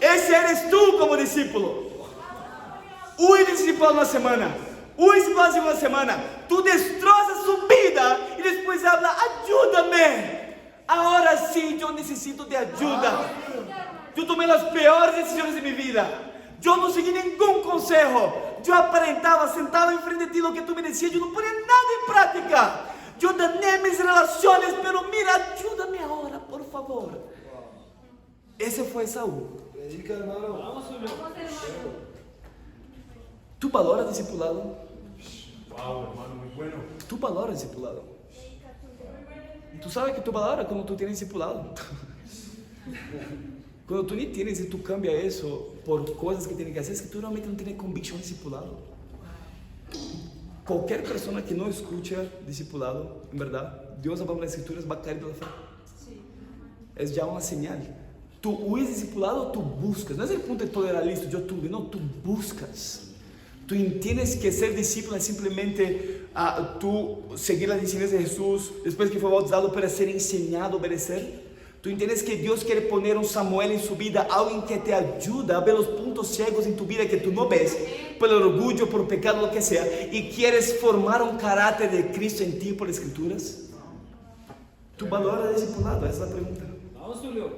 Ese eres tú como discípulo. Un discípulo una semana, un discípulo una semana. Tú destrozas su vida y después habla: ayúdame. Ahora sí, yo necesito de ayuda. Yo tomé las peores decisiones de mi vida. Yo no seguí ningún consejo. Yo aparentaba, sentaba enfrente de ti lo que tú me decías. Yo no ponía nada en práctica. Yo dañé mis relaciones, pero mira, ayúdame ahora, por favor. Ese fue Saúl. Predica, hermano. Vamos, hermano. ¿Tú valoras discipulado? Wow, hermano, muy bueno. ¿Tú valoras discipulado? Tú sabes que tú valoras cuando tú tienes discipulado. Cuando tú ni tienes y tú cambias eso por cosas que tienes que hacer, es que tú realmente no tienes convicción discipulado. Cualquier persona que no escucha discipulado, en verdad, Dios habla en las escrituras, va a caer de la fe. Es ya una señal. Tú huyes discipulado, tú buscas. No es el punto de tolerar listo, yo tuve, no, tú buscas. Tú entiendes que ser discípulo es simplemente tú seguir las enseñanzas de Jesús después que fue bautizado para ser enseñado a obedecer. Tú entiendes que Dios quiere poner un Samuel en su vida, alguien que te ayuda a ver los puntos ciegos en tu vida que tú no ves, por el orgullo, por pecado, lo que sea, y quieres formar un carácter de Cristo en ti por las escrituras. ¿Tú valoras el discipulado? Esa es la pregunta. Vamos, Julio.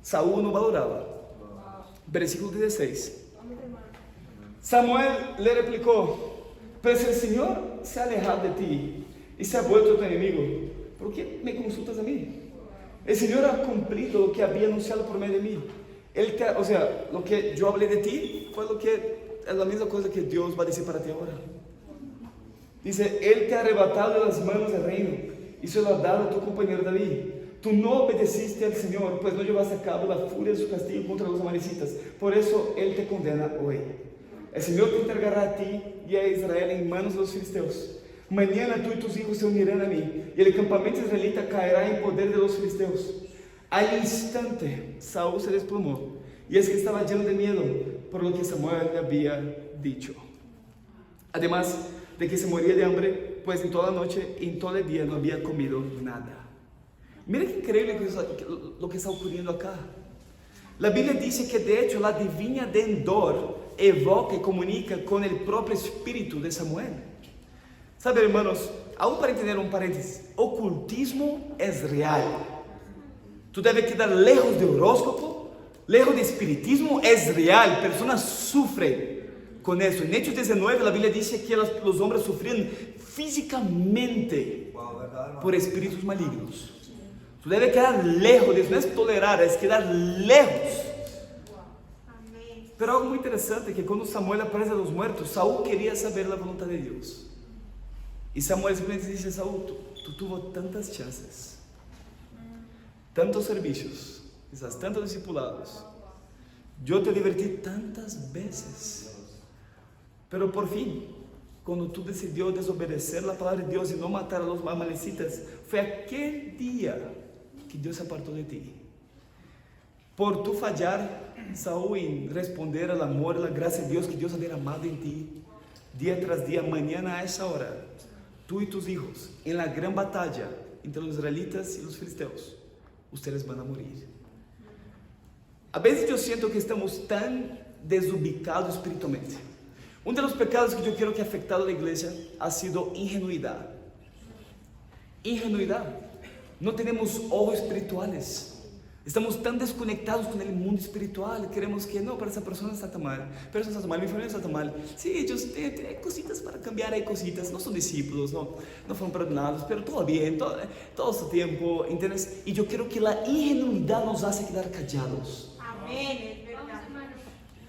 Saúl no valoraba. Versículo 16. Samuel le replicó: pues el Señor se ha alejado de ti y se ha vuelto tu enemigo. ¿Por qué me consultas a mí? El Señor ha cumplido lo que había anunciado por medio de mí. Lo que yo hablé de ti fue es la misma cosa que Dios va a decir para ti ahora. Dice: Él te ha arrebatado de las manos del reino y se lo ha dado a tu compañero David. Tú no obedeciste al Señor, pues no llevaste a cabo la furia de su castigo contra los amalecitas. Por eso Él te condena hoy. El Señor te entregará a ti y a Israel en manos de los filisteos. Mañana tú y tus hijos se unirán a mí, y el campamento israelita caerá en poder de los filisteos. Al instante, Saúl se desplomó, y es que estaba lleno de miedo por lo que Samuel le había dicho. Además de que se moría de hambre, pues en toda la noche y en todo el día no había comido nada. Mira qué increíble lo que está ocurriendo acá. La Biblia dice que de hecho la divina de Endor evoca y comunica con el propio espíritu de Samuel. Sabe, hermanos, aún para entender un paréntesis, ocultismo es real. Tú debes quedar lejos de horóscopo, lejos de espiritismo, es real. Personas sufren con eso. En Hechos 19 la Biblia dice que los hombres sufrían físicamente por espíritus malignos. Tú debes quedar lejos de eso, no es tolerar, es quedar lejos. Pero algo muy interesante es que cuando Samuel aparece de los muertos, Saúl quería saber la voluntad de Dios. Y Samuel simplemente dice: Saúl, tú tuvo tantas chances, tantos servicios, quizás tantos discipulados. Yo te divertí tantas veces, pero por fin, cuando tú decidió desobedecer la palabra de Dios y no matar a los amalecitas, fue aquel día que Dios se apartó de ti. Por tu fallar, Saúl, en responder al amor y la gracia de Dios que Dios ha derramado en ti, día tras día, mañana a esa hora, tú y tus hijos, en la gran batalla entre los israelitas y los filisteos, ustedes van a morir. A veces yo siento que estamos tan desubicados espiritualmente. Uno de los pecados que yo quiero que ha afectado a la iglesia ha sido ingenuidad. Ingenuidad. No tenemos ojos espirituales. Estamos tan desconectados con el mundo espiritual. Queremos que no, pero esa persona está tan mal, pero eso está tan mal, mi familia está tan mal. Sí, ellos tienen cositas para cambiar, hay cositas, no son discípulos, no fueron perdonados, pero todo bien, todo su tiempo, ¿entiendes? Y yo quiero que la ingenuidad nos hace quedar callados. Amén, es verdad.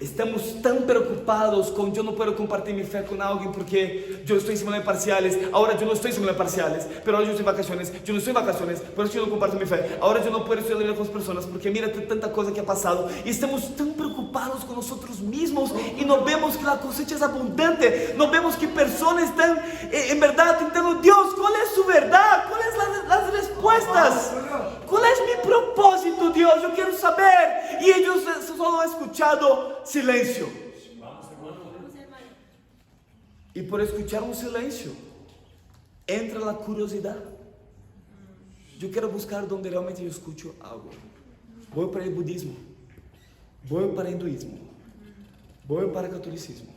Estamos tan preocupados con yo no puedo compartir mi fe con alguien porque yo estoy en semana de parciales, ahora yo no estoy en semana de parciales, pero ahora yo estoy en vacaciones, yo no estoy en vacaciones, por eso yo no comparto mi fe, ahora yo no puedo estudiar la Biblia con las personas porque mira tanta cosa que ha pasado y estamos tan preocupados con nosotros mismos y no vemos que la cosecha es abundante, no vemos que personas están en verdad tentando, Dios, ¿cuál es su verdad? ¿Cuáles son las respuestas? ¿Cuál es mi propósito, Dios? Yo quiero saber. Y ellos solo han escuchado silencio. Y por escuchar un silencio, entra la curiosidad. Yo quiero buscar donde realmente yo escucho algo. Voy para el budismo, voy para el hinduismo, voy para el catolicismo.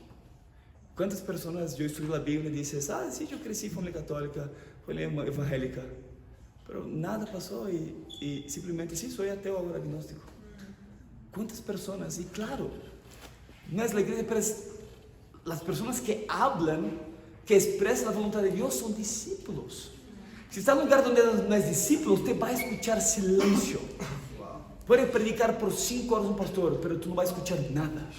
¿Cuántas personas yo estudio la Biblia y dices, sí, yo crecí familia católica, familia evangélica? Pero nada pasó y simplemente sí, soy ateo ahora, agnóstico. ¿Cuántas personas? Y claro, no es la iglesia, pero es las personas que hablan, que expresan la voluntad de Dios son discípulos. Si está en un lugar donde no es discípulo, usted va a escuchar silencio. Puede predicar por 5 horas un pastor, pero tú no vas a escuchar nada.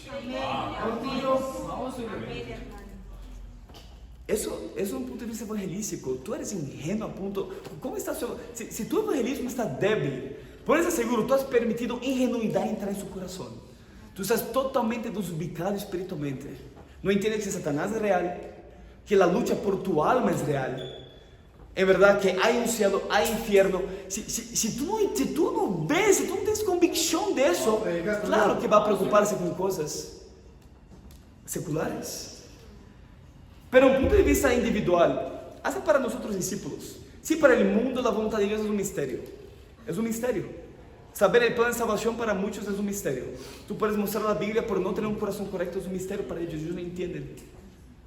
Eso es un punto de vista evangelístico. Tú eres ingenuo a punto. ¿Cómo está si tu evangelismo está débil, ponese seguro, tú has permitido ingenuidad entrar en su corazón. Tú estás totalmente desubicado espiritualmente. No entiendes que Satanás es real, que la lucha por tu alma es real. En verdad que hay un cielo, hay infierno. Si tú no ves, si tú no tienes convicción de eso, claro que va a preocuparse con cosas seculares. Pero un punto de vista individual, hasta para nosotros discípulos, sí, para el mundo la voluntad de Dios es un misterio. Es un misterio. Saber el plan de salvación para muchos es un misterio. Tú puedes mostrar la Biblia por no tener un corazón correcto, es un misterio para ellos no entienden.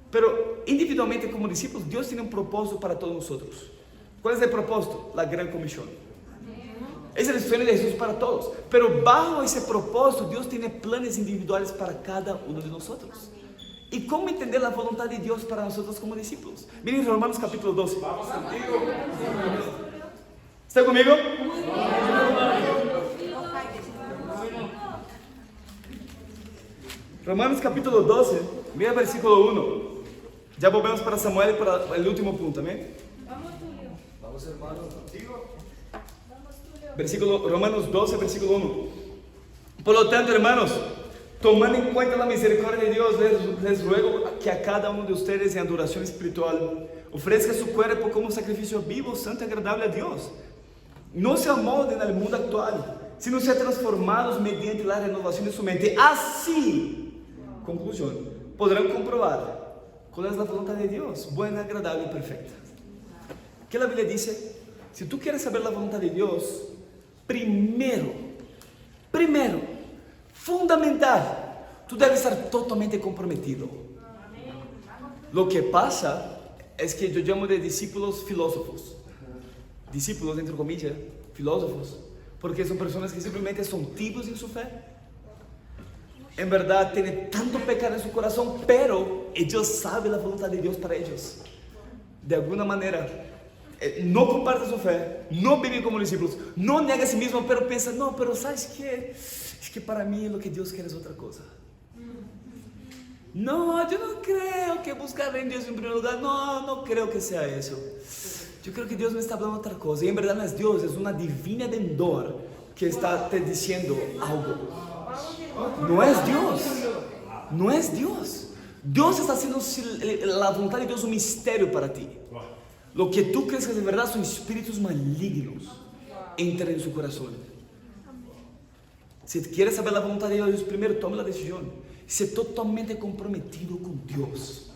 Pero individualmente como discípulos, Dios tiene un propósito para todos nosotros. ¿Cuál es el propósito? La gran comisión. Es el sueño de Jesús para todos. Pero bajo ese propósito, Dios tiene planes individuales para cada uno de nosotros. ¿Y cómo entender la voluntad de Dios para nosotros como discípulos? Miren Romanos capítulo 12. Vamos contigo. ¿Está conmigo? Romanos capítulo 12, mira el versículo 1. Ya volvemos para Samuel y para el último punto, ¿amén? Vamos, hermano, contigo. Romanos 12, versículo 1. Por lo tanto, hermanos, tomando en cuenta la misericordia de Dios, les ruego que a cada uno de ustedes en adoración espiritual ofrezca su cuerpo como sacrificio vivo, santo y agradable a Dios. No se amolden al mundo actual, sino sean transformados mediante la renovación de su mente. Así, conclusión, podrán comprobar cuál es la voluntad de Dios, buena, agradable y perfecta. ¿Qué la Biblia dice? Si tú quieres saber la voluntad de Dios, primero, fundamental, tú debes estar totalmente comprometido. Lo que pasa es que yo llamo de discípulos filósofos. Discípulos, entre comillas, filósofos, porque son personas que simplemente son tibios en su fe. En verdad, tienen tanto pecado en su corazón, pero ellos saben la voluntad de Dios para ellos. De alguna manera, no comparten su fe, no viven como discípulos, no niegan a sí mismos, pero piensan, no, pero ¿sabes qué? Es que para mí lo que Dios quiere es otra cosa. No, yo no creo que buscar en Dios en primer lugar, no creo que sea eso. Yo creo que Dios me está hablando otra cosa. Y en verdad no es Dios, es una divina vendor que está te diciendo algo. No es Dios. No es Dios. Dios está haciendo la voluntad de Dios un misterio para ti. Lo que tú crees que es de verdad son espíritus malignos. entre en su corazón. Si quieres saber la voluntad de Dios, primero toma la decisión. Sé totalmente comprometido con Dios.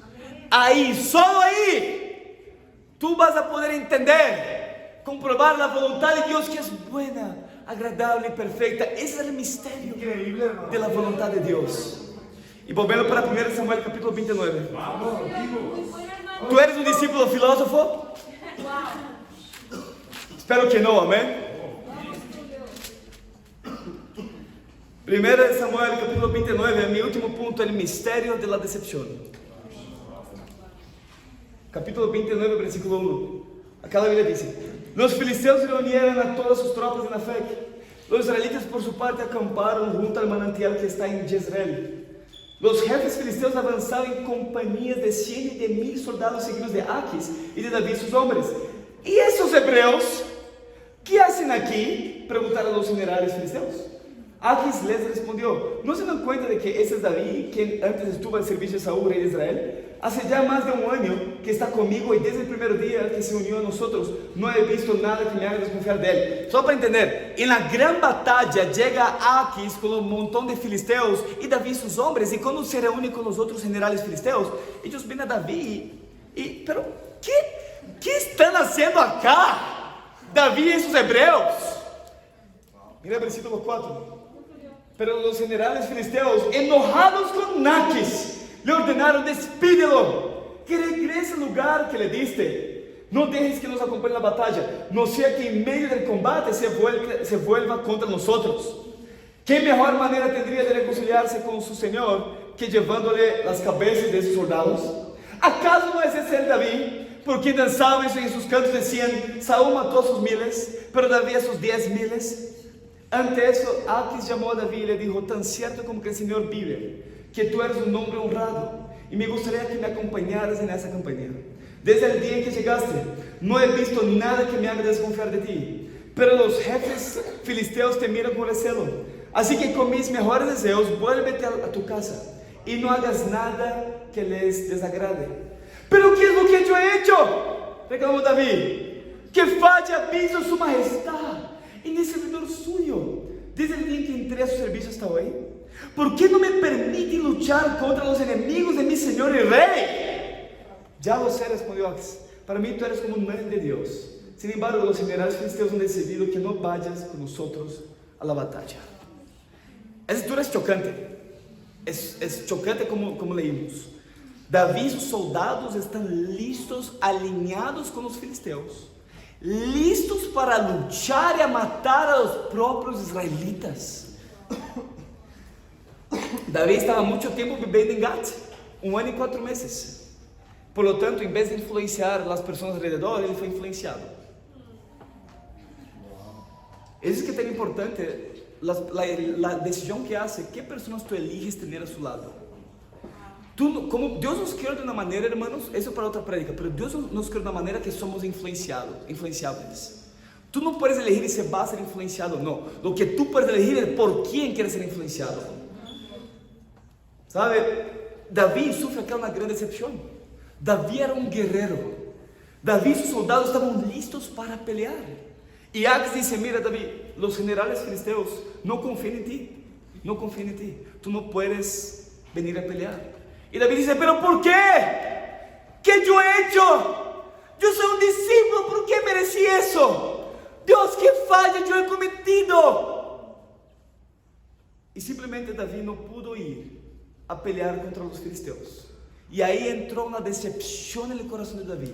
Ahí, solo ahí, tú vas a poder entender, comprobar la voluntad de Dios, que es buena, agradable y perfecta. Ese es el misterio de la voluntad de Dios. Y volviendo para 1 Samuel capítulo 29. ¿Tú eres un discípulo filósofo? Espero que no, amén. 1 Samuel capítulo 29, mi último punto, el misterio de la decepción. Capítulo 29, versículo 1. Acá la Biblia dice: los filisteos reunieron a todas sus tropas en Afec. Los israelitas por su parte acamparon junto al manantial que está en Jezreel. Los jefes filisteos avanzaban en compañías de 100 y de 1000 soldados seguidos de Aquis y de David sus hombres. ¿Y esos hebreos qué hacen aquí?, preguntaron los generales filisteos. Aquis les respondió: ¿no se dan cuenta de que ese es David, quien antes estuvo al servicio de Saúl, rey de Israel? Hace ya más de un año que está conmigo, y desde el primer día que se unió a nosotros no he visto nada que me haga desconfiar de él. Solo para entender, en la gran batalla llega Aquis con un montón de filisteos y David sus hombres, y cuando se reúne con los otros generales filisteos, ellos ven a David pero ¿qué están haciendo acá David y sus hebreos? Mira el versículo 4. Pero los generales filisteos, enojados con Aquis, le ordenaron: despídelo, que regrese al lugar que le diste. No dejes que nos acompañe en la batalla, no sea que en medio del combate se vuelva contra nosotros. ¿Qué mejor manera tendría de reconciliarse con su señor que llevándole las cabezas de esos soldados? ¿Acaso no es ese el David, por quien danzaban en sus cantos decían: Saúl mató a sus 1000, pero David a sus 10,000? Ante eso, Aquis llamó a David y le dijo: tan cierto como que el Señor vive, que tú eres un hombre honrado, y me gustaría que me acompañaras en esa compañía. Desde el día en que llegaste, no he visto nada que me haga desconfiar de ti, pero los jefes filisteos te miran con recelo. Así que con mis mejores deseos, vuélvete a tu casa, y no hagas nada que les desagrade. ¿Pero qué es lo que yo he hecho?, reclamó David. Que falle aviso su majestad en el servidor suyo, desde el día en que entré a su servicio hasta hoy. ¿Por qué no me permite luchar contra los enemigos de mi señor y rey? Ya lo sé, respondió Aquis. Para mí tú eres como un ángel de Dios. Sin embargo, los generales filisteos han decidido que no vayas con nosotros a la batalla. Esa historia es chocante. Es chocante como leímos. David y sus soldados están listos, alineados con los filisteos, listos para luchar y a matar a los propios israelitas. David estaba mucho tiempo viviendo en Gat, 1 año y 4 meses. Por lo tanto, en vez de influenciar a las personas alrededor, él fue influenciado. Eso es que es tan importante, la decisión que hace, qué personas tú eliges tener a su lado. Como Dios nos creó de una manera, hermanos, eso para otra prédica, pero Dios nos creó de una manera que somos influenciables. Tú no puedes elegir si vas a ser influenciado o no. Lo que tú puedes elegir es por quién quieres ser influenciado. ¿Sabe? David sufre acá una gran decepción. David era un guerrero. David y sus soldados estaban listos para pelear. Y Aquis dice: mira David, los generales filisteos no confían en ti. No confían en ti. Tú no puedes venir a pelear. Y David dice: ¿pero por qué? ¿Qué yo he hecho? Yo soy un discípulo, ¿por qué merecí eso? Dios, ¿qué falla yo he cometido? Y simplemente David no pudo ir a pelear contra los filisteos. Y ahí entró una decepción en el corazón de David.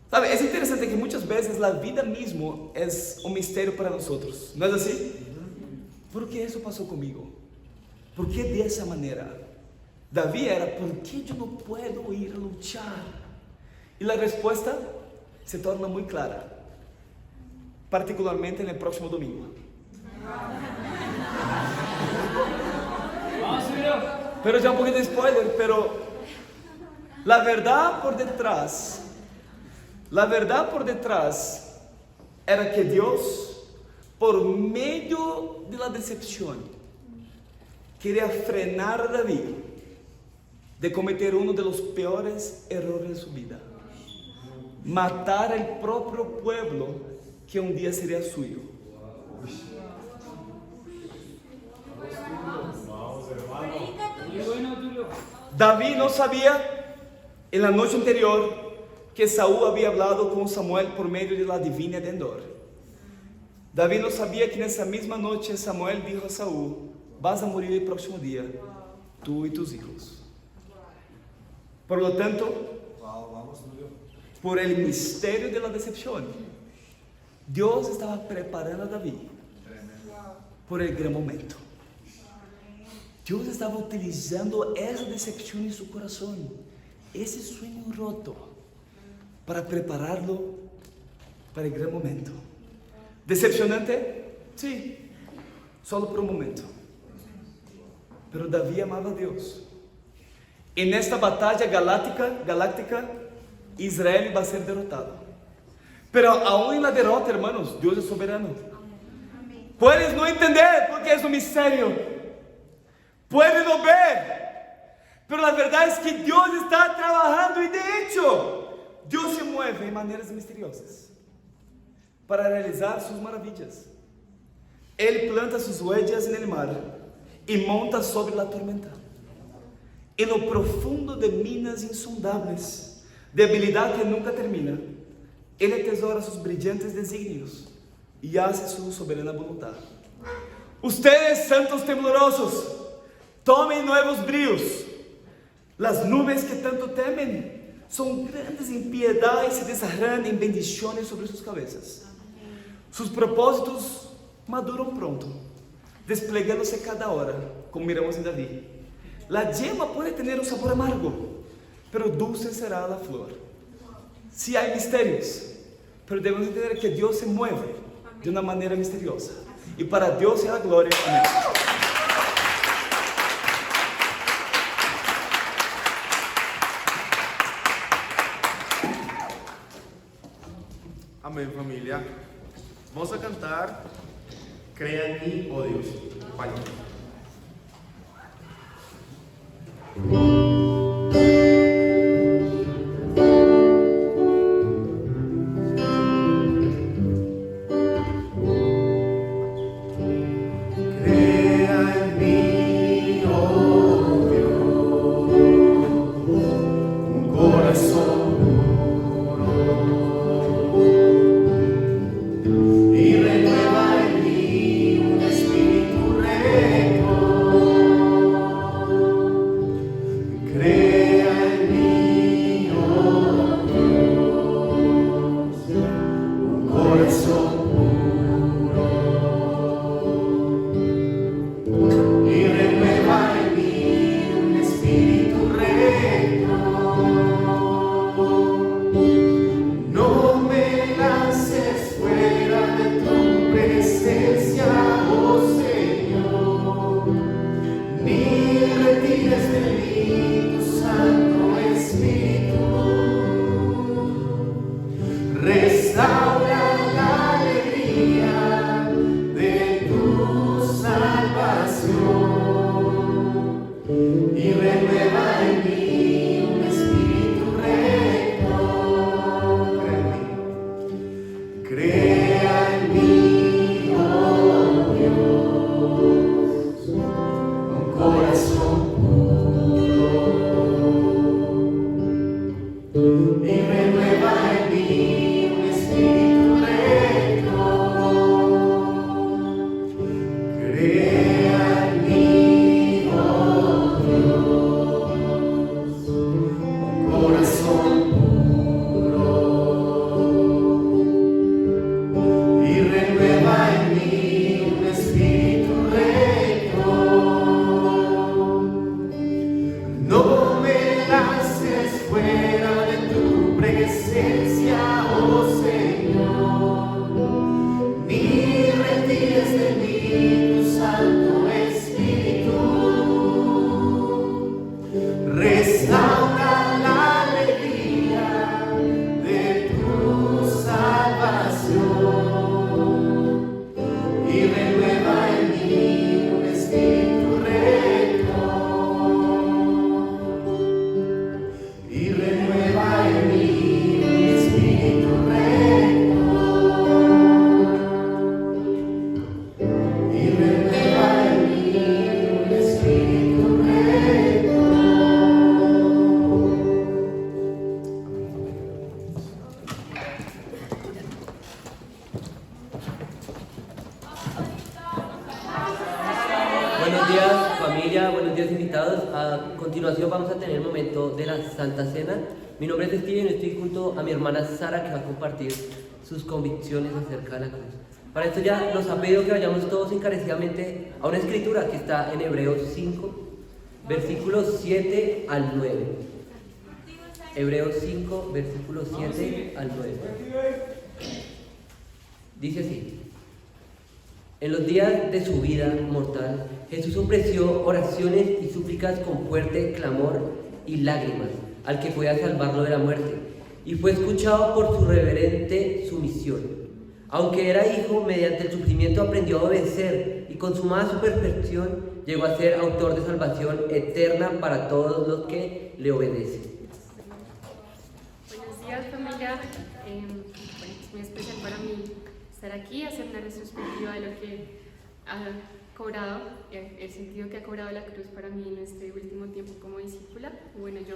¿Sabe? Es interesante que muchas veces la vida mismo es un misterio para nosotros. ¿No es así? ¿Por qué eso pasó conmigo? ¿Por qué de esa manera? David era: ¿por qué yo no puedo ir a luchar? Y la respuesta se torna muy clara, particularmente en el próximo domingo. Pero ya un poquito de spoiler, pero la verdad por detrás era que Dios, por medio de la decepción, quería frenar a David de cometer uno de los peores errores de su vida: matar al propio pueblo que um dia seria suyo. Vamos, hermano. Muy bueno, Tulio. Davi não sabia, na noite anterior, que Saúl havia hablado com Samuel por meio da divina de Endor. Davi não sabia que nessa mesma noite Samuel disse a Saúl: vas a morir el próximo dia, tu e tus hijos. Por lo tanto, por el mistério de la decepción, Deus estava preparando a Davi por el gran momento. Deus estava utilizando essa decepção em seu coração, esse sonho roto, para prepará-lo para o grande momento. Decepcionante? Sim, solo por um momento. Pero Davi amava a Deus. E nesta batalha galáctica, Israel vai ser derrotado. Pero aún na derrota, hermanos, Deus é soberano. Puedes não entender porque é um mistério. Puedes não ver. Pero a verdade é que Deus está trabalhando e de hecho, Deus se mueve em maneiras misteriosas para realizar suas maravilhas. Ele planta suas huellas no mar e monta sobre a tormenta. E no profundo de minas insondáveis, de habilidade que nunca termina, Ele atesoura seus brilhantes desígnios e hace sua soberana vontade. Ustedes, santos temblorosos, tomem novos brilhos. As nuvens que tanto temem são grandes impiedades e se desarran em bendições sobre suas cabeças. Sus propósitos maduram pronto, desplegando-se cada hora, como miramos em Davi. La yema pode ter um sabor amargo, pero dulce será a flor. Sí hay misterios, pero debemos entender que Deus se mueve de uma maneira misteriosa. E para Deus é a glória. Amém. Amém, família. Vamos a cantar Crea en mí, oh Dios. Vale. Y renueva en mí un familia, buenos días invitados. A continuación vamos a tener el momento de la Santa Cena. Mi nombre es Steven y estoy junto a mi hermana Sara, que va a compartir sus convicciones acerca de la cruz. Para esto ya nos ha pedido que vayamos todos encarecidamente a una escritura que está en Hebreos 5, versículos 7 al 9. Hebreos 5, versículos 7 al 9. Dice así: en los días de su vida mortal, Jesús ofreció oraciones y súplicas con fuerte clamor y lágrimas al que podía salvarlo de la muerte, y fue escuchado por su reverente sumisión. Aunque era hijo, mediante el sufrimiento aprendió a obedecer y consumada su perfección llegó a ser autor de salvación eterna para todos los que le obedecen. Buenos días, familia. Es muy especial para mí estar aquí, hacer una retrospectiva de lo que ha cobrado, el sentido que ha cobrado la cruz para mí en este último tiempo como discípula. Bueno, yo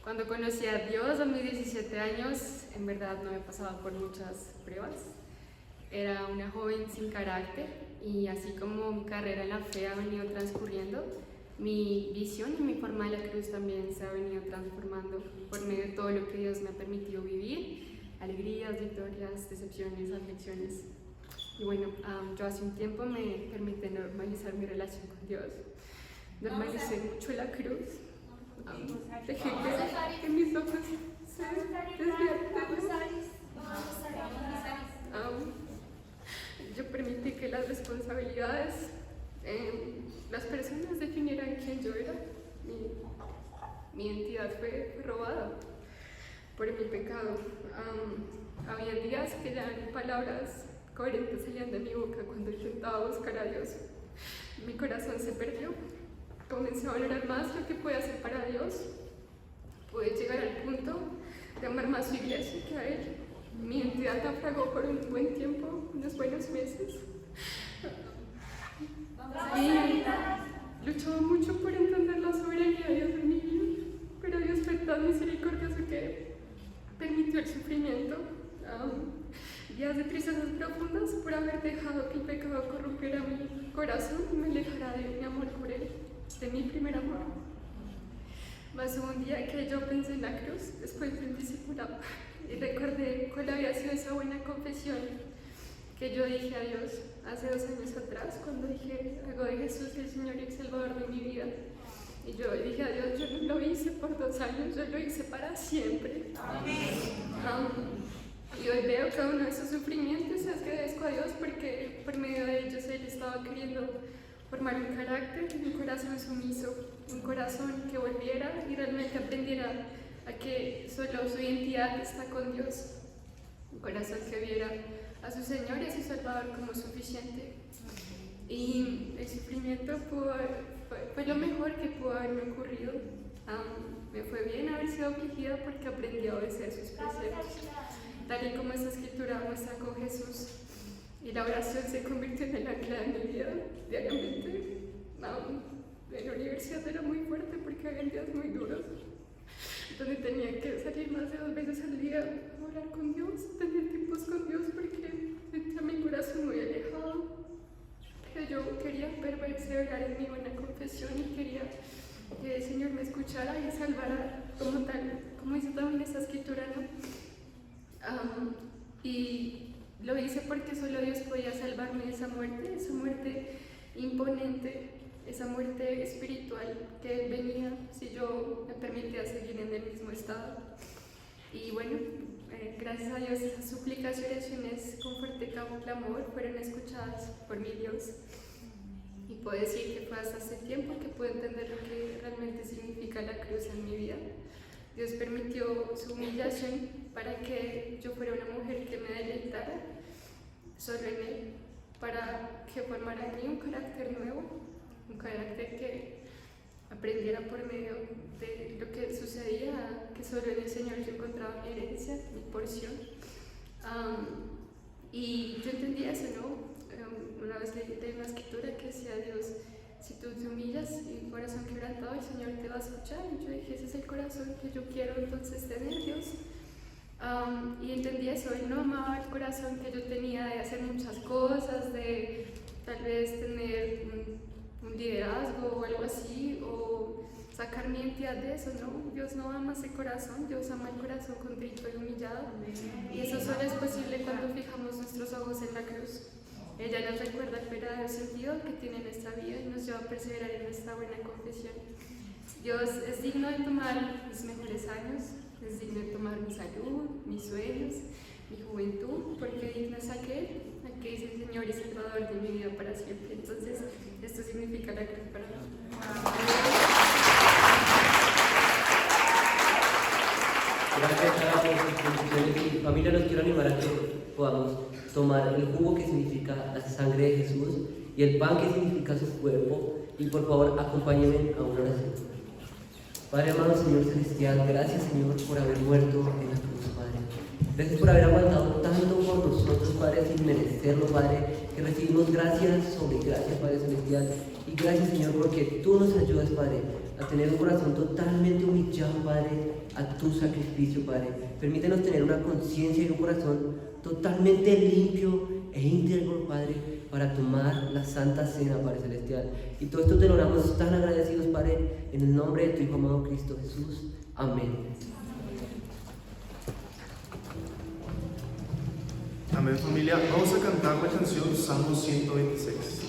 cuando conocí a Dios a mis 17 años, en verdad no me pasaba por muchas pruebas. Era una joven sin carácter y así como mi carrera en la fe ha venido transcurriendo, mi visión y mi forma de la cruz también se ha venido transformando por medio de todo lo que Dios me ha permitido vivir, alegrías, victorias, decepciones, aflicciones. Y bueno, yo hace un tiempo me permití normalizar mi relación con Dios. Normalicé mucho la cruz. Dejé que mis ojos se desviaran. Yo permití que las responsabilidades, las personas definieran quién yo era. Mi identidad fue robada por mi pecado. Había días que ya ni palabras coherentes salían de mi boca cuando intentaba buscar a Dios. Mi corazón se perdió. Comencé a valorar más lo que pude hacer para Dios. Pude llegar al punto de amar más su iglesia que a Él. Mi identidad naufragó por un buen tiempo, unos buenos meses. Y luchaba mucho por entender la soberanía de Dios en mi vida, pero Dios fue tan misericordioso que permitió el sufrimiento, días de tristezas profundas por haber dejado que el pecado corrompiera mi corazón y me alejara de mi amor por Él, de mi primer amor. Más hubo un día que yo pensé en la cruz después de un discipulado y recordé cuál había sido esa buena confesión que yo dije a Dios hace 2 años atrás, cuando dije: hago de Jesús el Señor y el Salvador de mi vida. Y yo dije a Dios: yo no lo hice por 2 años, yo lo hice para siempre. Y hoy veo cada uno de esos sufrimientos, es que agradezco a Dios porque por medio de ellos Él estaba queriendo formar un carácter, un corazón sumiso, un corazón que volviera y realmente aprendiera a que solo su identidad está con Dios, un corazón que viera a su Señor y a su Salvador como suficiente. Y el sufrimiento fue lo mejor que pudo haberme ocurrido. Me fue bien haber sido afligida porque aprendí a obedecer sus preceptos, tal y como esta escritura muestra con Jesús. Y la oración se convirtió en el ancla de mi vida diariamente. En la universidad era muy fuerte porque había días muy duros, donde tenía que salir más de 2 veces al día a orar con Dios, tener tiempos con Dios porque sentía mi corazón muy alejado. Pero yo quería perseverar en mi buena confesión y quería que el Señor me escuchara y salvara como tal, como dice también esta escritura, ¿no? Y lo hice porque solo Dios podía salvarme de esa muerte imponente, esa muerte espiritual que venía si yo me permitía seguir en el mismo estado. Y bueno, gracias a Dios esas súplicas y oraciones con fuerte clamor fueron escuchadas por mi Dios. Y puedo decir que fue hasta ese tiempo que pude entender lo que realmente significa la cruz en mi vida. Dios permitió su humillación para que yo fuera una mujer que me deleitara solo en Él, para que formara en mí un carácter nuevo, un carácter que aprendiera por medio de lo que sucedía, que solo en el Señor yo encontraba mi herencia, mi porción. Y yo entendía eso, ¿no? Una vez leí una escritura que decía: Dios, si tú te humillas y un corazón quebrantado, el Señor te va a escuchar. Y yo dije: ese es el corazón que yo quiero entonces tener, Dios. Y entendí eso, Él no amaba el corazón que yo tenía de hacer muchas cosas, de tal vez tener un liderazgo o algo así, o sacar mi identidad de eso, ¿no? Dios no ama ese corazón, Dios ama el corazón contrito y humillado. Y eso solo es posible cuando fijamos nuestros ojos en la cruz. Ella nos recuerda el verdadero sentido que tiene nuestra vida y nos lleva a perseverar en nuestra buena confesión. Dios es digno de tomar mis mejores años, es digno de tomar mi salud, mis sueños, mi juventud, porque digno es aquel que dice Señor y Salvador de mi vida para siempre. Entonces, esto significa la cruz para mí. Gracias por sus bendiciones. Y familia, los quiero animar a que podamos tomar el jugo que significa la sangre de Jesús y el pan que significa su cuerpo. Y por favor, acompáñenme a una oración. Padre amado, Señor Celestial, gracias, Señor, por haber muerto en la cruz, Padre. Gracias por haber aguantado tanto por nosotros, Padre, sin merecerlo, Padre, que recibimos gracias sobre gracias, Padre Celestial. Y gracias, Señor, porque tú nos ayudas, Padre, a tener un corazón totalmente humillado, Padre, a tu sacrificio, Padre. Permítenos tener una conciencia y un corazón totalmente limpio e íntegro, Padre, para tomar la Santa Cena, Padre Celestial. Y todo esto te lo oramos tan agradecidos, Padre, en el nombre de tu Hijo amado Cristo Jesús. Amén. Amén, familia. Vamos a cantar la canción Salmo 126.